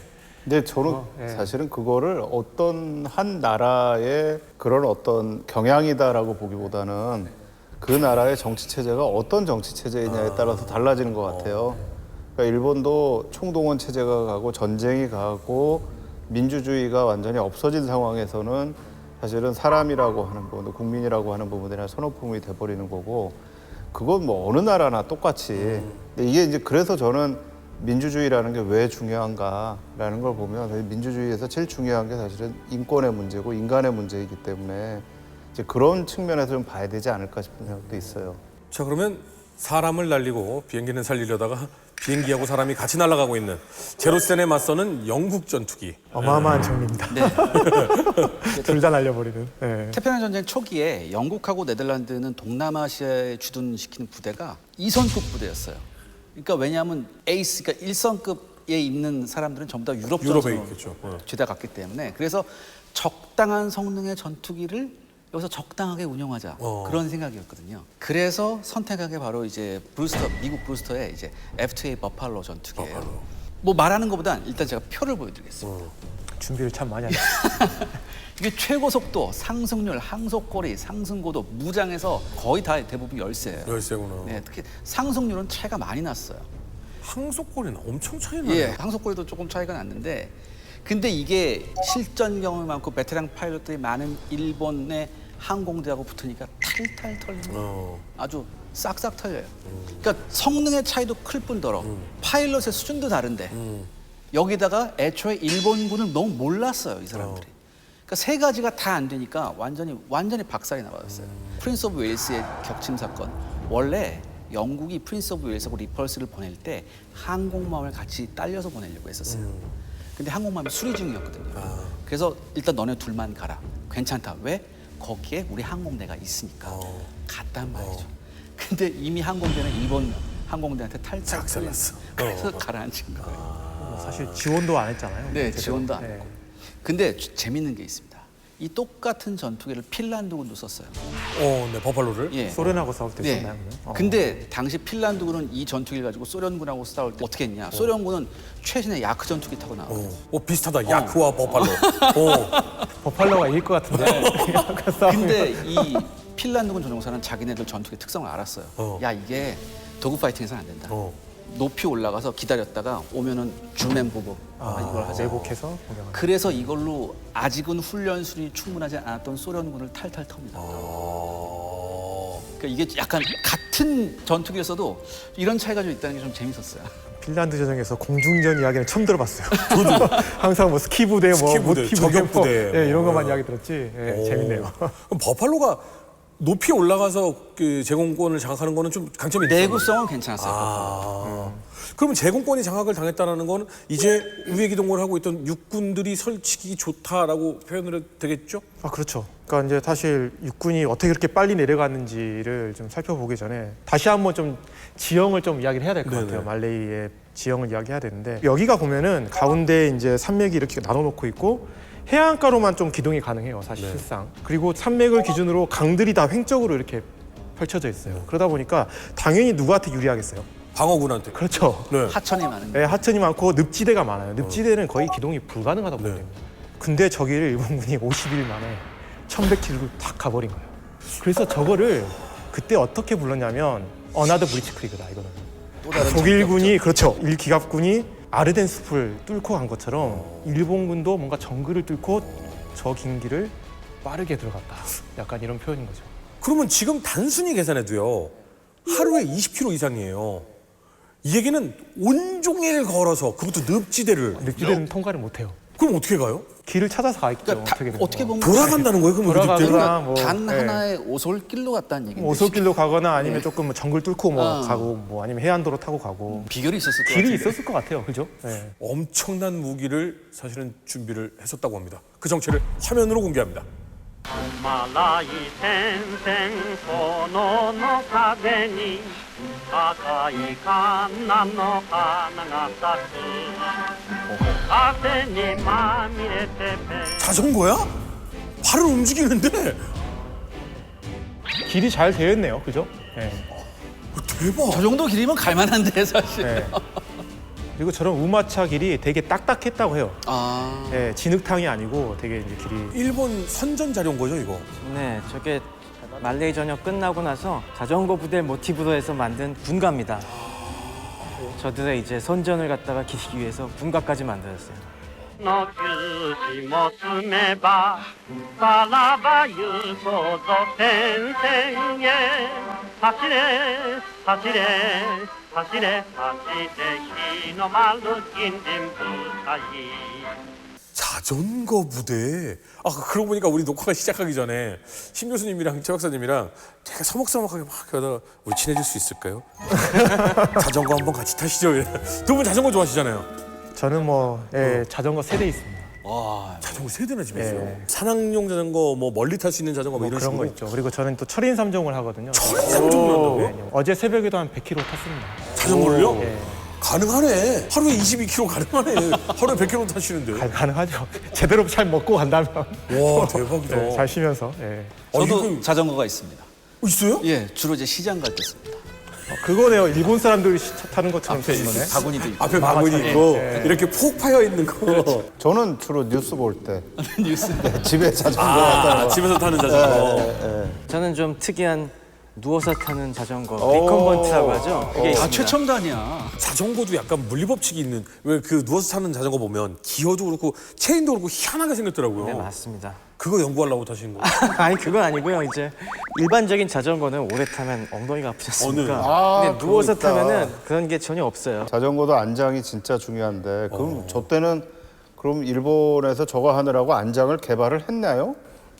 근데 저는 예. 사실은 그거를 어떤 한 나라의 그런 어떤 경향이다라고 보기보다는 그 나라의 정치 체제가 어떤 정치 체제이냐에 따라서 달라지는 것 같아요. 그러니까 일본도 총동원 체제가 가고 전쟁이 가고 민주주의가 완전히 없어진 상황에서는 사실은 사람이라고 하는 부분, 국민이라고 하는 부분들이 소모품이 돼버리는 거고, 그건 뭐 어느 나라나 똑같이. 근데 이게 이제 그래서 저는 민주주의라는 게 왜 중요한가라는 걸 보면 민주주의에서 제일 중요한 게 사실은 인권의 문제고 인간의 문제이기 때문에 이제 그런 측면에서 좀 봐야 되지 않을까 싶은 생각도 있어요. 자, 그러면 사람을 날리고 비행기는 살리려다가 비행기하고 사람이 같이 날아가고 있는 제로센에 맞서는 영국 전투기. 어마어마한 정리입니다. 둘 다 날려버리는. 네. 태평양 전쟁 초기에 영국하고 네덜란드는 동남아시아에 주둔시키는 부대가 2선급 부대였어요. 그러니까 왜냐하면 에이스, 그러니까 1선급에 있는 사람들은 전부 다 유럽 유럽에 전선으로 있겠죠. 죄다 갔기 때문에, 그래서 적당한 성능의 전투기를 여기서 적당하게 운영하자, 그런 생각이었거든요. 그래서 선택한 게 바로 이제 브루스터, 미국 브루스터의 이제 F2A 버팔로 전투기예요. 뭐 말하는 것보단 일단 제가 표를 보여드리겠습니다. 준비를 참 많이 하셨어요. 이게 최고 속도, 상승률, 항속거리, 상승고도, 무장에서 거의 다 대부분 열세예요. 열세구나. 네, 특히 상승률은 차이가 많이 났어요. 항속거리는 엄청 차이 나요. 예, 항속거리도 조금 차이가 났는데, 근데 이게 실전 경험이 많고 베테랑 파일럿들이 많은 일본의 항공대하고 붙으니까 탈탈 털리는 아주 싹싹 털려요. 그러니까 성능의 차이도 클 뿐더러 파일럿의 수준도 다른데 여기다가 애초에 일본군을 너무 몰랐어요, 이 사람들이. 그러니까 세 가지가 다 안 되니까 완전히 박살이 나버렸어요. 프린스 오브 웨일스의 격침 사건. 원래 영국이 프린스 오브 웨일스하고 리펄스를 보낼 때 항공모함을 같이 딸려서 보내려고 했었어요. 근데 항공모함이 수리 중이었거든요. 그래서 일단 너네 둘만 가라. 괜찮다. 왜? 거기에 우리 항공대가 있으니까. 갔단 말이죠. 근데 이미 항공대는 일본 항공대한테 탈탈 털렸어. 그래서 가라앉힌 거예요. 사실 지원도 안 했잖아요. 네, 제대로. 지원도 안 네. 했고. 근데 재밌는 게 있습니다. 이 똑같은 전투기를 핀란드군도 썼어요. 네, 버팔로를. 예. 소련하고 싸울 때 네. 썼나요? 그러면? 근데 당시 핀란드군은 이 전투기를 가지고 소련군하고 싸울 때 어떻게 했냐? 소련군은 최신의 야크 전투기 타고 나와요. 비슷하다. 야크와 버팔로. 버팔로가 이길 것 같은데. 근데 이 핀란드군 조종사는 자기네들 전투기 특성을 알았어요. 야, 이게 도구 파이팅에서는 안 된다. 높이 올라가서 기다렸다가 오면은 줌앤 보고 이걸 하자. 내복해서 공격하는. 그래서 이걸로 아직은 훈련술이 충분하지 않았던 소련군을 탈탈 텁니다. 그러니까 이게 약간 같은 전투기였어도 이런 차이가 좀 있다는 게 좀 재밌었어요. 핀란드 전쟁에서 공중전 이야기는 처음 들어봤어요. 저도 항상 뭐 스키 부대, 뭐 스키 부대, 모티 저격 부대, 예, 이런 뭐. 것만 이야기 들었지. 예, 재밌네요. 그럼 버팔로가 높이 올라가서 그 제공권을 장악하는 거는 좀 강점이 있어요. 내구성은 괜찮았어요. 그러면 제공권이 장악을 당했다는 건 이제 우회 기동을 하고 있던 육군들이 설치기 좋다라고 표현을 해도 되겠죠? 아, 그렇죠. 그러니까 이제 사실 육군이 어떻게 그렇게 빨리 내려갔는지를 좀 살펴보기 전에 다시 한번 좀 지형을 좀 이야기를 해야 될 것 네네. 같아요. 말레이의 지형을 이야기해야 되는데 여기가 보면은 가운데 이제 산맥이 이렇게 나눠놓고 있고 해안가로만 좀 기동이 가능해요, 사실상. 그리고 산맥을 기준으로 강들이 다 횡적으로 이렇게 펼쳐져 있어요. 그러다 보니까 당연히 누구한테 유리하겠어요? 방어군한테. 그렇죠. 네. 하천이 많은 네, 하천이 많고 늪지대가 많아요. 늪지대는 거의 기동이 불가능하다고 보면 됩니다. 근데 저기를 일본군이 50일 만에 1100km를 탁 가버린 거예요. 그래서 저거를 그때 어떻게 불렀냐면 어나더 브리치 크리그다 이거는. 또 다른 독일군이 그렇죠. 일기갑군이 아르덴 숲을 뚫고 간 것처럼 일본군도 뭔가 정글을 뚫고 저 긴 길을 빠르게 들어갔다. 약간 이런 표현인 거죠. 그러면 지금 단순히 계산해도요. 하루에 20km 이상이에요. 이 얘기는 온종일 걸어서 그것도 늪지대를. 늪지대는 통과를 못해요. 그럼 어떻게 가요? 길을 찾아서 가겠죠. 그러니까 어떻게 보면 돌아간다는 거예요? 그럼 돌아가거나 늪지대를? 그러니까 뭐, 단 네. 하나의 오솔길로 갔다는 얘기인데 오솔길로 가거나 아니면 조금 뭐 정글 뚫고 뭐 어. 가고 뭐 아니면 해안도로 타고 가고 비결이 있었을 것 길이 같은데. 있었을 것 같아요. 그죠? 네. 엄청난 무기를 사실은 준비를 했었다고 합니다. 그 정체를 화면으로 공개합니다. マライ戦線炎の風に赤いカンナの花が咲く汗にまみれてべ 자전거야? 발을 움직이는데? 길이 잘 되어 있네요. 그죠? 네. 대박. 저 정도 길이면 갈만한데 사실. 네. 그리고 저런 우마차 길이 되게 딱딱했다고 해요. 아, 네, 진흙탕이 아니고 되게 이제 길이 일본 선전 자료인 이거. 네, 저게 말레이 전역 끝나고 나서 자전거 부대를 모티브로 해서 만든 군가입니다. 저들의 이제 선전을 갖다가 기리기 위해서 군가까지 만들었어요. の九死も済めばさらば行こうぞ戦線へ走れ走れ走れ走れ日の丸金輪部隊 자전거 부대. 아 그러고 보니까 우리 녹화가 시작하기 전에 심 교수님이랑 최 박사님이랑 되게 서먹서먹하게 막 하다가 우리 친해질 수 있을까요? 자전거 한번 같이 타시죠. 두 분 자전거 좋아하시잖아요. 저는 뭐 자전거 3대 있습니다. 와, 자전거 세 대나 집에 있어요. 네. 산악용 자전거, 뭐 멀리 탈 수 있는 자전거 뭐 뭐 이런 그런 식으로. 거 있죠. 그리고 저는 또 철인 3종을 하거든요. 삼종을 네, 한다고요? 어제 새벽에도 한 100km 탔습니다. 자전거를요? 네. 가능하네. 하루에 22km 가능하네. 하루에 100km 타시는데. 가능하죠. 제대로 잘 먹고 간다면. 와 대박이다. 네, 잘 쉬면서. 네. 저도 이거 자전거가 있습니다. 있어요? 예, 주로 이제 시장 갈 때 씁니다. 그거네요. 일본 사람들이 타는 것처럼 앞에 생긴 거네. 바구니도 있고. 앞에 바구니 있고 네. 이렇게 폭 파여 있는 거. 저는 주로 뉴스 볼 때 뉴스. 집에 자전거 아, 갖다 집에서 타는 자전거. 저는 좀 특이한 누워서 타는 자전거, 리컨번트라고 하죠. 그게 다 있습니다. 최첨단이야. 자전거도 약간 물리법칙이 있는 왜 그 누워서 타는 자전거 보면 기어도 그렇고 체인도 그렇고 희한하게 생겼더라고요. 네, 맞습니다. 그거 연구하려고 타시는 거예요? 아니 그건 아니고요. 이제 일반적인 자전거는 오래 타면 엉덩이가 아프지 않습니까? 아, 근데 누워서 그거 있다. 타면은 그런 게 전혀 없어요. 자전거도 안장이 진짜 중요한데 그럼 저 때는 그럼 일본에서 저거 하느라고 안장을 개발을 했나요?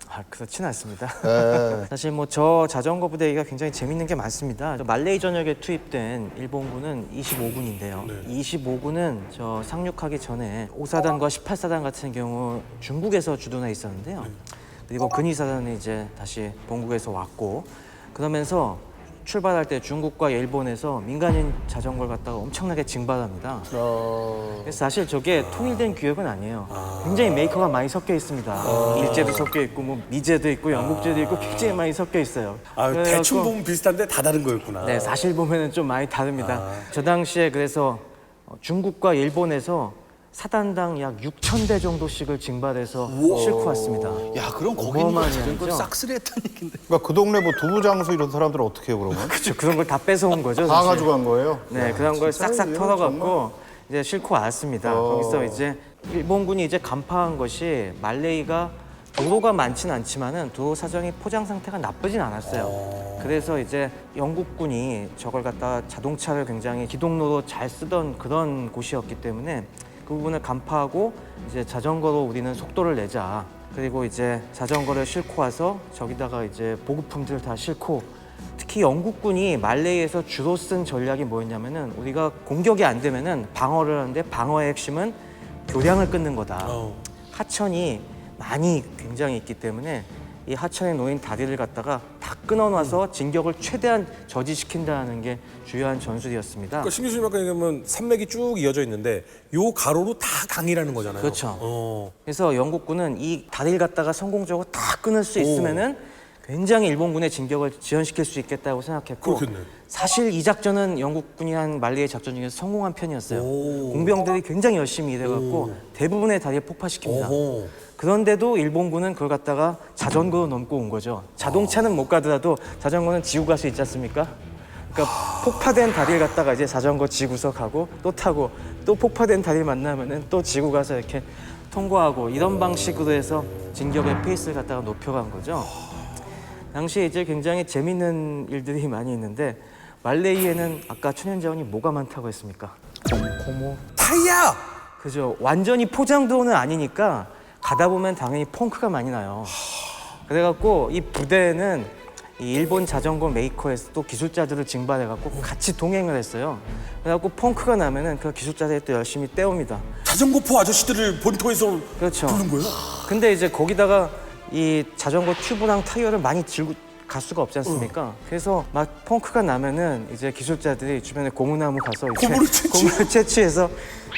아, 그렇진 않습니다. 네. 사실 뭐 저 자전거 부대 얘기가 굉장히 재밌는 게 많습니다. 말레이 전역에 투입된 일본군은 25군인데요. 25군은 저 상륙하기 전에 5사단과 18사단 같은 경우 중국에서 주둔해 있었는데요. 그리고 근위사단은 이제 다시 본국에서 왔고 그러면서 출발할 때 중국과 일본에서 민간인 자전거를 갖다가 엄청나게 징발합니다. 그래서 사실 저게 통일된 규격은 아니에요. 굉장히 메이커가 많이 섞여 있습니다. 일제도 섞여 있고 뭐 미제도 있고 영국제도 있고 굉장히 많이 섞여 있어요. 아, 그래갖고 대충 보면 비슷한데 다 다른 거였구나. 네, 사실 보면은 좀 많이 다릅니다. 저 당시에 그래서 중국과 일본에서 사단당 약 6,000대 정도씩을 징발해서 싣고 왔습니다. 야, 그럼 거기 있는 거 어마어마한 자전거 양이죠. 싹쓸이 했다는 얘긴데. 그러니까 그 동네 뭐 두부장수 이런 사람들은 어떻게 해요 그러면? 그렇죠. 그런 걸 다 뺏어온 거죠. 다 사실. 가져간 거예요? 네, 그런 걸 싹싹 털어갖고 이제 싣고 왔습니다. 거기서 이제 일본군이 이제 간파한 것이 말레이가 도로가 많지는 않지만은 도로 사정이 포장 상태가 나쁘진 않았어요. 그래서 이제 영국군이 저걸 갖다가 자동차를 굉장히 기동로로 잘 쓰던 그런 곳이었기 때문에 그 부분을 간파하고 이제 자전거로 우리는 속도를 내자. 그리고 이제 자전거를 싣고 와서 저기다가 이제 보급품들을 다 싣고, 특히 영국군이 말레이에서 주로 쓴 전략이 뭐였냐면은 우리가 공격이 안 되면은 방어를 하는데 방어의 핵심은 교량을 끊는 거다. 하천이 많이 굉장히 있기 때문에 이 하천에 놓인 다리를 갖다가 다 끊어놔서 진격을 최대한 저지시킨다는 게 주요한 전술이었습니다. 그러니까 신 교수님 아까 얘기하면 산맥이 쭉 이어져 있는데 요 가로로 다 강이라는 거잖아요. 그렇죠. 그래서 영국군은 이 다리를 갖다가 성공적으로 다 끊을 수 있으면은 굉장히 일본군의 진격을 지연시킬 수 있겠다고 생각했고, 그렇겠네. 사실 이 작전은 영국군이 한 말레이 작전 중에서 성공한 편이었어요. 공병들이 굉장히 열심히 일해갖고 대부분의 다리를 폭파시킵니다. 오호. 그런데도 일본군은 그걸 갖다가 자전거로 넘고 온 거죠. 자동차는 못 가더라도 자전거는 지고 갈 수 있지 않습니까? 그러니까 폭파된 다리를 갖다가 이제 자전거 지고서 가고 또 타고 또 폭파된 다리를 만나면은 또 지고 가서 이렇게 통과하고, 이런 방식으로 해서 진격의 페이스를 갖다가 높여간 거죠. 당시에 이제 굉장히 재밌는 일들이 많이 있는데, 말레이에는 아까 천연자원이 뭐가 많다고 했습니까? 고무. 타이야. 그죠. 완전히 포장도는 아니니까 가다 보면 당연히 펑크가 많이 나요. 그래갖고 이 부대는 이 일본 자전거 메이커에서 또 기술자들을 징발해갖고 같이 동행을 했어요. 그래갖고 펑크가 나면은 그 기술자들이 또 열심히 떼옵니다. 자전거포 아저씨들을 본토에서 그렇죠. 부른 거예요? 근데 이제 거기다가 이 자전거 튜브랑 타이어를 많이 들고 갈 수가 없지 않습니까? 그래서 막 펑크가 나면은 이제 기술자들이 주변에 고무나무 가서 이제 고무를 채취해서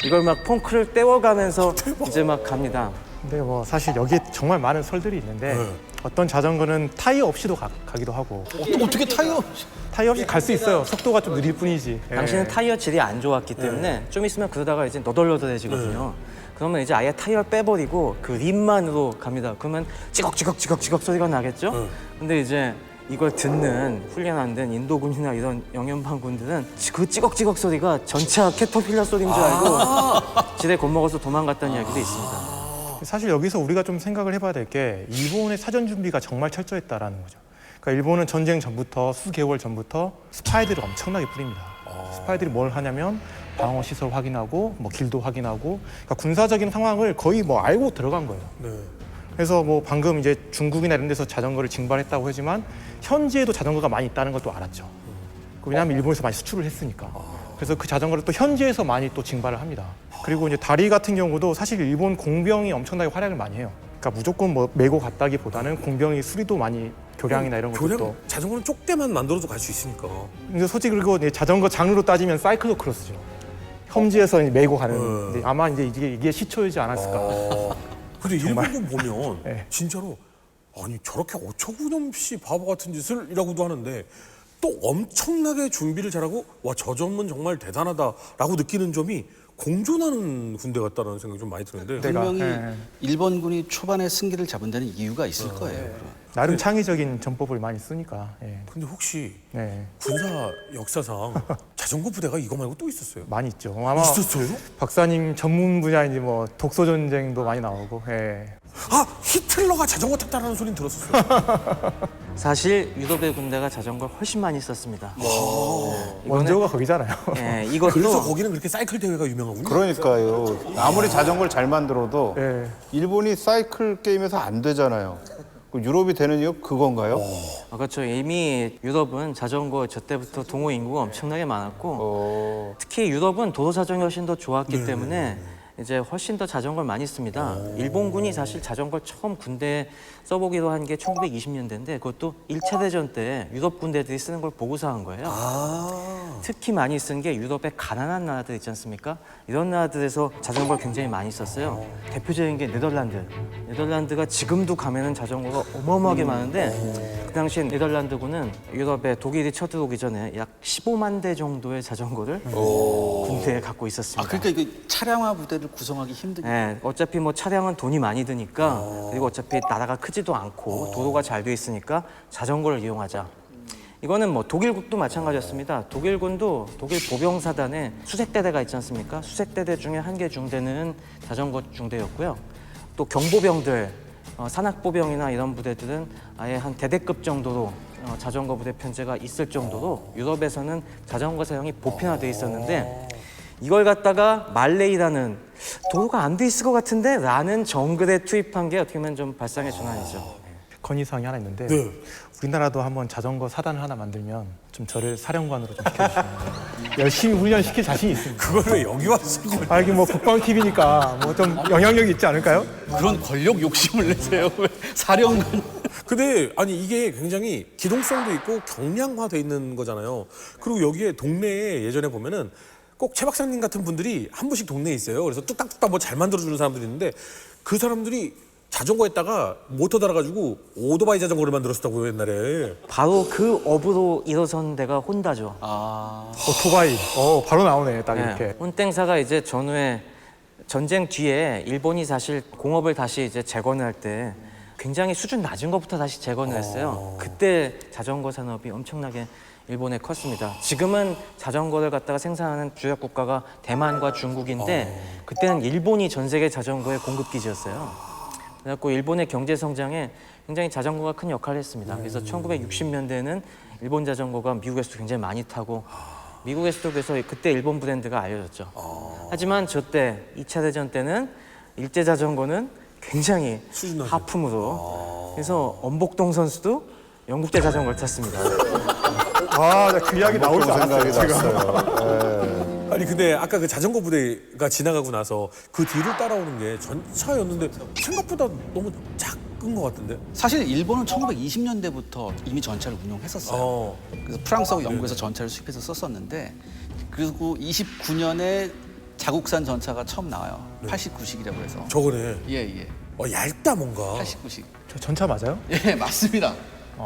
이걸 막 펑크를 떼워가면서 이제 막 갑니다. 근데 뭐 사실 여기에 정말 많은 설들이 있는데 어떤 자전거는 타이어 없이도 가기도 하고 어떻게 타이어? 타이어 없이 갈 수 있어요. 속도가 좀 느릴 뿐이지. 예. 당시는 타이어 질이 안 좋았기 때문에 좀 있으면 그러다가 이제 너덜너덜해지거든요. 그러면 이제 아예 타이어를 빼버리고 그 림만으로 갑니다. 그러면 찌걱찌걱 소리가 나겠죠? 근데 이제 이걸 듣는 훈련 안 된 인도군이나 이런 영연방군들은 그 찌걱찌걱 소리가 전차 캐터필러 소리인 줄 알고 지대 겁먹어서 도망갔다는 이야기도 있습니다. 사실 여기서 우리가 좀 생각을 해봐야 될 게 일본의 사전 준비가 정말 철저했다라는 거죠. 그러니까 일본은 전쟁 전부터 수개월 전부터 스파이들을 엄청나게 뿌립니다. 스파이들이 뭘 하냐면 방어 시설 확인하고 뭐 길도 확인하고, 그러니까 군사적인 상황을 거의 뭐 알고 들어간 거예요. 그래서 뭐 방금 이제 중국이나 이런 데서 자전거를 징발했다고 하지만 현지에도 자전거가 많이 있다는 것도 알았죠. 왜냐하면 일본에서 많이 수출을 했으니까. 그래서 그 자전거를 또 현지에서 많이 또 징발을 합니다. 그리고 이제 다리 같은 경우도 사실 일본 공병이 엄청나게 활약을 많이 해요. 그러니까 무조건 뭐 메고 갔다기보다는 공병이 수리도 많이 교량이나 이런 것도 또. 자전거는 쪽대만 만들어도 갈 수 있으니까. 근데 솔직히 그리고 이제 자전거 장르로 따지면 사이클로 크로스죠. 현지에서 이제 메고 가는. 이제 아마 이제 이게 시초이지 않았을까. 근데 일본군 보면 네. 진짜로 아니 저렇게 어처구니없이 바보 같은 짓을이라고도 하는데 또 엄청나게 준비를 잘하고 와 저 점은 정말 대단하다라고 느끼는 점이 공존하는 군대 같다는 생각이 좀 많이 드는데 분명히 네. 일본군이 초반에 승기를 잡은 데는 이유가 있을 거예요. 나름 창의적인 전법을 많이 쓰니까. 예. 근데 혹시 네. 군사 역사상 자전거 부대가 이거 말고 또 있었어요? 많이 있죠. 아마 있었어요? 박사님 전문 분야인지 뭐 독소 전쟁도 많이 나오고. 예. 아 히틀러가 자전거 탔다는 소리는 들었었어요. 사실 유럽의 군대가 자전거를 훨씬 많이 썼습니다. 원조가 거기잖아요. 예, 이것도 그래서 거기는 그렇게 사이클 대회가 유명하군요. 그러니까요. 아무리 자전거를 잘 만들어도 예. 일본이 사이클 게임에서 안 되잖아요. 그 유럽이 되는 이유 그건가요? 그렇죠. 이미 유럽은 자전거 저 때부터 동호 인구가 엄청나게 많았고 특히 유럽은 도로 사정이 훨씬 더 좋았기 때문에 이제 훨씬 더 자전거를 많이 씁니다. 일본군이 사실 자전거를 처음 군대에 써보기로 한 게 1920년대인데 그것도 1차 대전 때 유럽 군대들이 쓰는 걸 보고서 한 거예요. 특히 많이 쓴 게 유럽의 가난한 나라들 있지 않습니까? 이런 나라들에서 자전거를 굉장히 많이 썼어요. 대표적인 게 네덜란드. 네덜란드가 지금도 가면은 자전거가 어마어마하게 많은데 그 당시에 네덜란드군은 유럽에 독일이 쳐들어오기 전에 약 15만 대 정도의 자전거를 군대에 갖고 있었습니다. 아 그러니까 이게 차량화 부대를 구성하기 힘든. 네, 어차피 뭐 차량은 돈이 많이 드니까 그리고 어차피 나라가 크지도 않고 도로가 잘 돼 있으니까 자전거를 이용하자. 이거는 뭐 독일국도 마찬가지였습니다. 독일군도 독일 보병사단에 수색대대가 있지 않습니까? 수색대대 중에 한 개 중대는 자전거 중대였고요. 또 경보병들, 산악보병이나 이런 부대들은 아예 한 대대급 정도로 자전거 부대 편제가 있을 정도로 유럽에서는 자전거 사용이 보편화돼 있었는데 이걸 갖다가 말레이라는 도로가 안 돼 있을 것 같은데 라는 정글에 투입한 게 어떻게 보면 좀 발상의 전환이죠. 건의사항이 하나 있는데 네. 우리나라도 한번 자전거 사단을 하나 만들면 좀 저를 사령관으로 좀 시켜주시면 열심히 훈련시킬 자신이 있습니다. 그걸 왜 여기 와서 아 이게 뭐 국방 TV니까 뭐 좀 영향력이 있지 않을까요? 그런 권력 욕심을 내세요. 왜 사령관? 근데 아니 이게 굉장히 기동성도 있고 경량화돼 있는 거잖아요. 그리고 여기에 동네에 예전에 보면은 꼭 최 박사님 같은 분들이 한 분씩 동네에 있어요. 그래서 뚝딱뚝딱 뭐 잘 만들어주는 사람들이 있는데 그 사람들이 자전거에다가 모터 달아가지고 오토바이 자전거를 만들었었다고요 옛날에. 바로 그 업으로 일어선 데가 혼다죠. 오토바이. 바로 나오네 딱 네. 이렇게. 혼땡사가 이제 전후에 전쟁 뒤에 일본이 사실 공업을 다시 이제 재건을 할 때 굉장히 수준 낮은 것부터 다시 재건을 했어요. 그때 자전거 산업이 엄청나게 일본에 컸습니다. 지금은 자전거를 갖다가 생산하는 주력 국가가 대만과 중국인데 그때는 일본이 전 세계 자전거의 공급 기지였어요. 그래갖고 일본의 경제 성장에 굉장히 자전거가 큰 역할을 했습니다. 그래서 1960년대에는 일본 자전거가 미국에서도 굉장히 많이 타고 미국에서도 그래서 그때 일본 브랜드가 알려졌죠. 하지만 저때 2차 대전 때는 일제 자전거는 굉장히 수준 낮은. 하품으로 그래서 엄복동 선수도 영국제 자전거를 탔습니다. 그 이야기 나올 줄 생각이 알았어요. 지금. 났어요. 아니 근데 아까 그 자전거 부대가 지나가고 나서 그 뒤를 따라오는 게 전차였는데 생각보다 너무 작은 것 같은데. 사실 일본은 1920년대부터 이미 전차를 운용했었어요. 그래서 프랑스하고 영국에서 전차를 수입해서 썼었는데 그리고 29년에 자국산 전차가 처음 나와요. 89식이라고 해서. 저거네. 예. 얇다 뭔가. 89식. 저 전차 맞아요? 예, 맞습니다.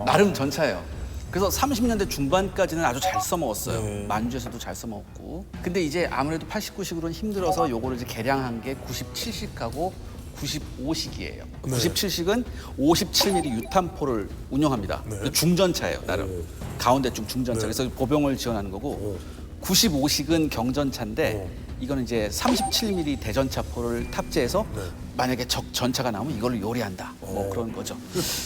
나름 전차예요. 그래서 30년대 중반까지는 아주 잘 써먹었어요. 만주에서도 잘 써먹었고. 근데 이제 아무래도 89식으로는 힘들어서 요거를 이제 개량한 게 97식하고 95식이에요. 97식은 57mm 유탄포를 운영합니다. 중전차예요, 나름. 가운데쯤 중전차. 그래서 보병을 지원하는 거고. 95식은 경전차인데 이거는 이제 37mm 대전차포를 탑재해서 만약에 적 전차가 나오면 이걸로 요리한다. 뭐 그런 거죠.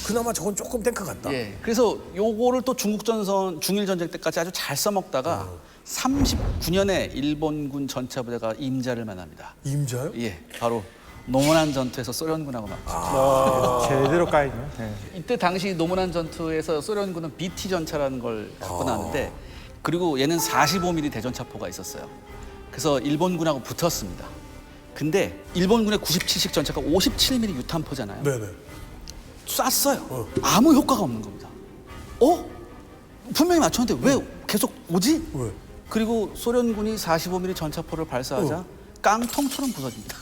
그나마 저건 조금 탱크 같다. 예. 그래서 요거를 또 중국전선 중일 전쟁 때까지 아주 잘 써먹다가 39년에 일본군 전차부대가 임자를 만납니다. 임자요? 예. 바로 노무난 전투에서 소련군하고 맞죠. 제대로 까이네. 네. 이때 당시 노무난 전투에서 소련군은 BT 전차라는 걸 갖고 나왔는데 그리고 얘는 45mm 대전차포가 있었어요. 그래서 일본군하고 붙었습니다. 근데 일본군의 97식 전차가 57mm 유탄포잖아요. 네네. 쐈어요. 아무 효과가 없는 겁니다. 분명히 맞췄는데 왜 계속 오지? 왜? 그리고 소련군이 45mm 전차포를 발사하자 깡통처럼 부서집니다.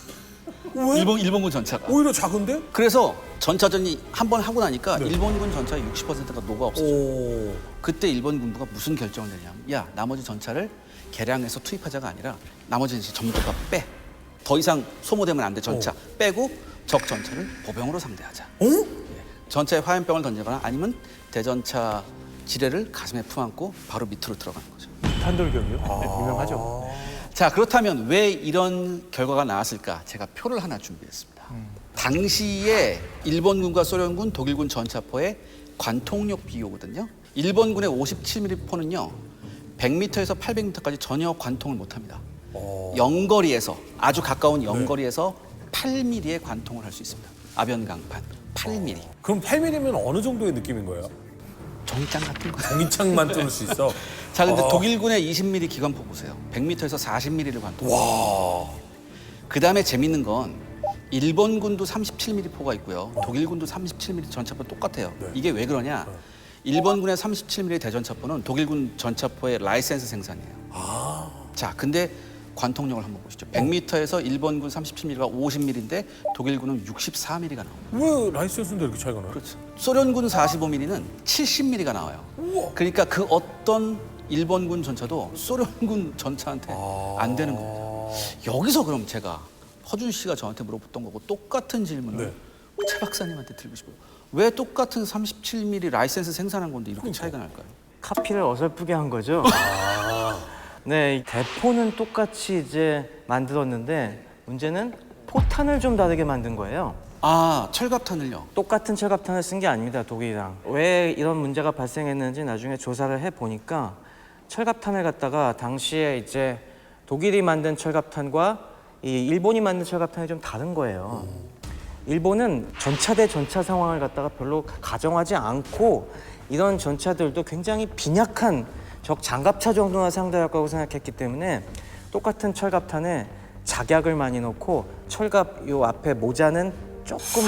왜? 일본군 전차가. 오히려 작은데? 그래서 전차전이 한 번 하고 나니까 일본군 전차의 60%가 녹아 없어져. 오. 그때 일본 군부가 무슨 결정을 내냐면 야 나머지 전차를 개량해서 투입하자가 아니라 나머지는 이제 전부 다 빼. 더 이상 소모되면 안 돼 전차. 빼고 적 전차를 보병으로 상대하자. 예. 전차에 화염병을 던지거나 아니면 대전차 지뢰를 가슴에 품안고 바로 밑으로 들어가는 거죠. 탄돌격이요? 네, 유명하죠. 자 그렇다면 왜 이런 결과가 나왔을까? 제가 표를 하나 준비했습니다. 당시에 일본군과 소련군, 독일군 전차포의 관통력 비교거든요. 일본군의 57mm 포는요 100m에서 800m까지 전혀 관통을 못합니다. 영거리에서 아주 가까운 영거리에서 8mm의 관통을 할 수 있습니다. 아변강판 8mm. 그럼 8mm면 어느 정도의 느낌인 거예요? 종이장 같은 거. 전기창만 뚫을 수 있어. 자 근데 독일군의 20mm 기관포 보세요. 100m에서 40mm를 관통. 와. 그 다음에 재밌는 건 일본군도 37mm 포가 있고요. 독일군도 37mm 전차포 똑같아요. 이게 왜 그러냐? 일본군의 37mm 대전차포는 독일군 전차포의 라이센스 생산이에요. 자, 근데 관통력을 한번 보시죠. 100m에서 일본군 37mm가 50mm인데 독일군은 64mm가 나옵니다. 왜 라이센스인데 이렇게 차이가 나요? 그렇죠. 소련군 45mm는 70mm가 나와요. 그러니까 그 어떤 일본군 전차도 소련군 전차한테 안 되는 겁니다. 여기서 그럼 제가 허준 씨가 저한테 물어봤던 거고 똑같은 질문을 최 박사님한테 드리고 싶어요. 왜 똑같은 37mm 라이센스 생산한 건데 이렇게 차이가 날까요? 카피를 어설프게 한 거죠. 네, 이 대포는 똑같이 이제 만들었는데 문제는 포탄을 좀 다르게 만든 거예요. 아, 철갑탄을요? 똑같은 철갑탄을 쓴 게 아닙니다, 독일이랑. 왜 이런 문제가 발생했는지 나중에 조사를 해 보니까 철갑탄을 갖다가 당시에 이제 독일이 만든 철갑탄과 이 일본이 만든 철갑탄이 좀 다른 거예요. 일본은 전차 대 전차 상황을 갖다가 별로 가정하지 않고 이런 전차들도 굉장히 빈약한 적 장갑차 정도나 상대할 거라고 생각했기 때문에 똑같은 철갑탄에 작약을 많이 넣고 철갑 요 앞에 모자는 조금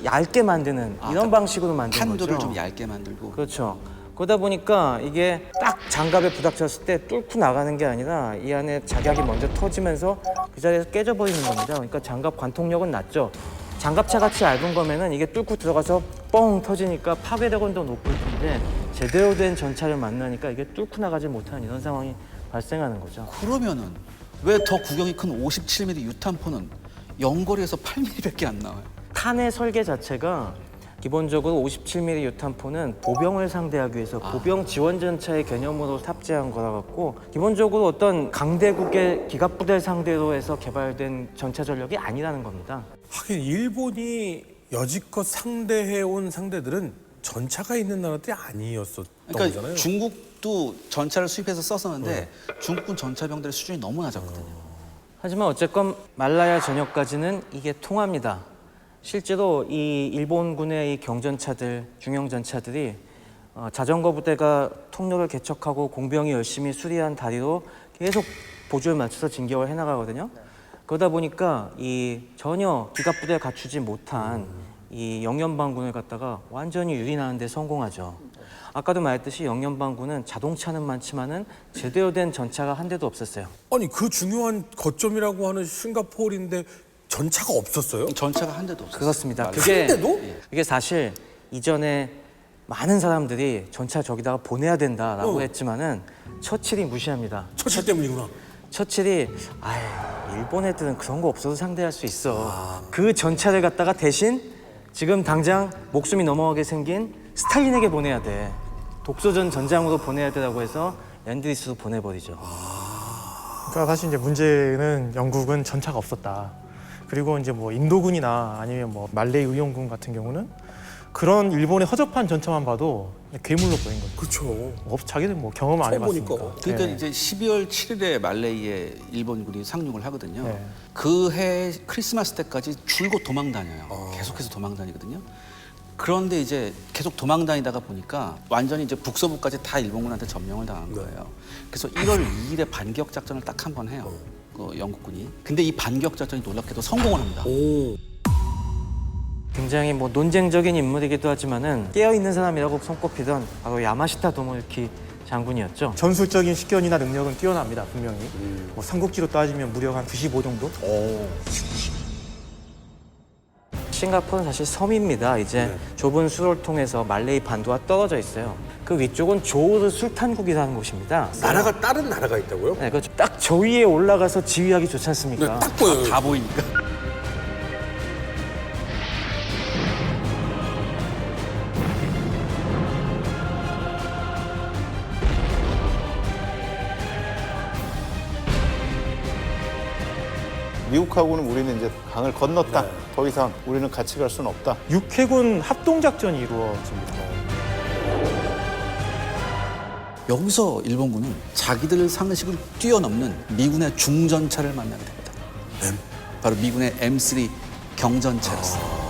얇게 만드는 이런 방식으로 만든 탄두를 거죠. 좀 얇게 만들고. 그렇죠. 그러다 보니까 이게 딱 장갑에 부닥쳤을 때 뚫고 나가는 게 아니라 이 안에 작약이 먼저 터지면서 그 자리에서 깨져버리는 겁니다. 그러니까 장갑 관통력은 낮죠. 장갑차 같이 얇은 거면은 이게 뚫고 들어가서 뻥 터지니까 파괴력은 더 높을 텐데 제대로 된 전차를 만나니까 이게 뚫고 나가지 못하는 이런 상황이 발생하는 거죠. 그러면은 왜 더 구경이 큰 57mm 유탄포는 연거리에서 8mm밖에 안 나와요? 탄의 설계 자체가 기본적으로 57mm 유탄포는 보병을 상대하기 위해서 보병 지원 전차의 개념으로 탑재한 거라 갖고 기본적으로 어떤 강대국의 기갑부대를 상대로 해서 개발된 전차 전력이 아니라는 겁니다. 하긴 일본이 여지껏 상대해온 상대들은 전차가 있는 나라들이 아니었었던 그러니까 거잖아요. 중국도 전차를 수입해서 썼었는데 중국군 전차병들의 수준이 너무 낮았거든요. 하지만 어쨌건 말라야 전역까지는 이게 통합니다. 실제로 이 일본군의 이 경전차들, 중형 전차들이 자전거 부대가 통로를 개척하고 공병이 열심히 수리한 다리로 계속 보조를 맞춰서 진격을 해나가거든요. 그러다 보니까 이 전혀 기갑 부대를 갖추지 못한 이 영연방군을 갖다가 완전히 유린하는 데 성공하죠. 아까도 말했듯이 영연방군은 자동차는 많지만은 제대로 된 전차가 한 대도 없었어요. 아니 그 중요한 거점이라고 하는 싱가포르인데 전차가 없었어요? 전차가 한 대도 없었어요. 그렇습니다. 한 대도? 그게 사실 이전에 많은 사람들이 전차 저기다가 보내야 된다라고 했지만은 처칠이 무시합니다. 처치 때문이구나. 처칠이 일본 애들은 그런 거 없어도 상대할 수 있어. 그 전차를 갖다가 대신 지금 당장 목숨이 넘어가게 생긴 스탈린에게 보내야 돼. 독소전 전장으로 보내야 되라고 해서 랜드리스로 보내버리죠. 그러니까 사실 이제 문제는 영국은 전차가 없었다. 그리고 이제 뭐 인도군이나 아니면 뭐 말레이 의용군 같은 경우는 그런 일본의 허접한 전차만 봐도 괴물로 보인 거죠. 그렇죠. 자기들 뭐 경험 안 처음 해봤으니까. 보니까. 그러니까 네. 이제 12월 7일에 말레이에 일본군이 상륙을 하거든요. 네. 그 해 크리스마스 때까지 줄곧 도망 다녀요. 계속해서 도망 다니거든요. 그런데 이제 계속 도망 다니다가 보니까 완전히 이제 북서부까지 다 일본군한테 점령을 당한 거예요. 그래서 1월 2일에 반격 작전을 딱 한 번 해요. 그 영국군이. 근데 이 반격 작전이 놀랍게도 성공을 합니다. 오. 굉장히 뭐 논쟁적인 인물이기도 하지만은 깨어있는 사람이라고 손꼽히던 바로 야마시타 도모유키 장군이었죠. 전술적인 식견이나 능력은 뛰어납니다, 분명히. 뭐 삼국지로 따지면 무려 한 95 정도? 싱가포르는 사실 섬입니다. 이제 좁은 수로를 통해서 말레이 반도가 떨어져 있어요. 그 위쪽은 조르 술탄국이라는 곳입니다. 나라가 다른 나라가 있다고요? 네, 그렇죠. 딱 저 위에 올라가서 지휘하기 좋지 않습니까? 딱 보여요. 다 보이니까. 미국하고는 우리는 이제 강을 건넜다. 더 이상 우리는 같이 갈 수는 없다. 육해군 합동작전이 이루어집니다. 여기서 일본군은 자기들 상식을 뛰어넘는 미군의 중전차를 만나게 됩니다. 바로 미군의 M3 경전차였어요.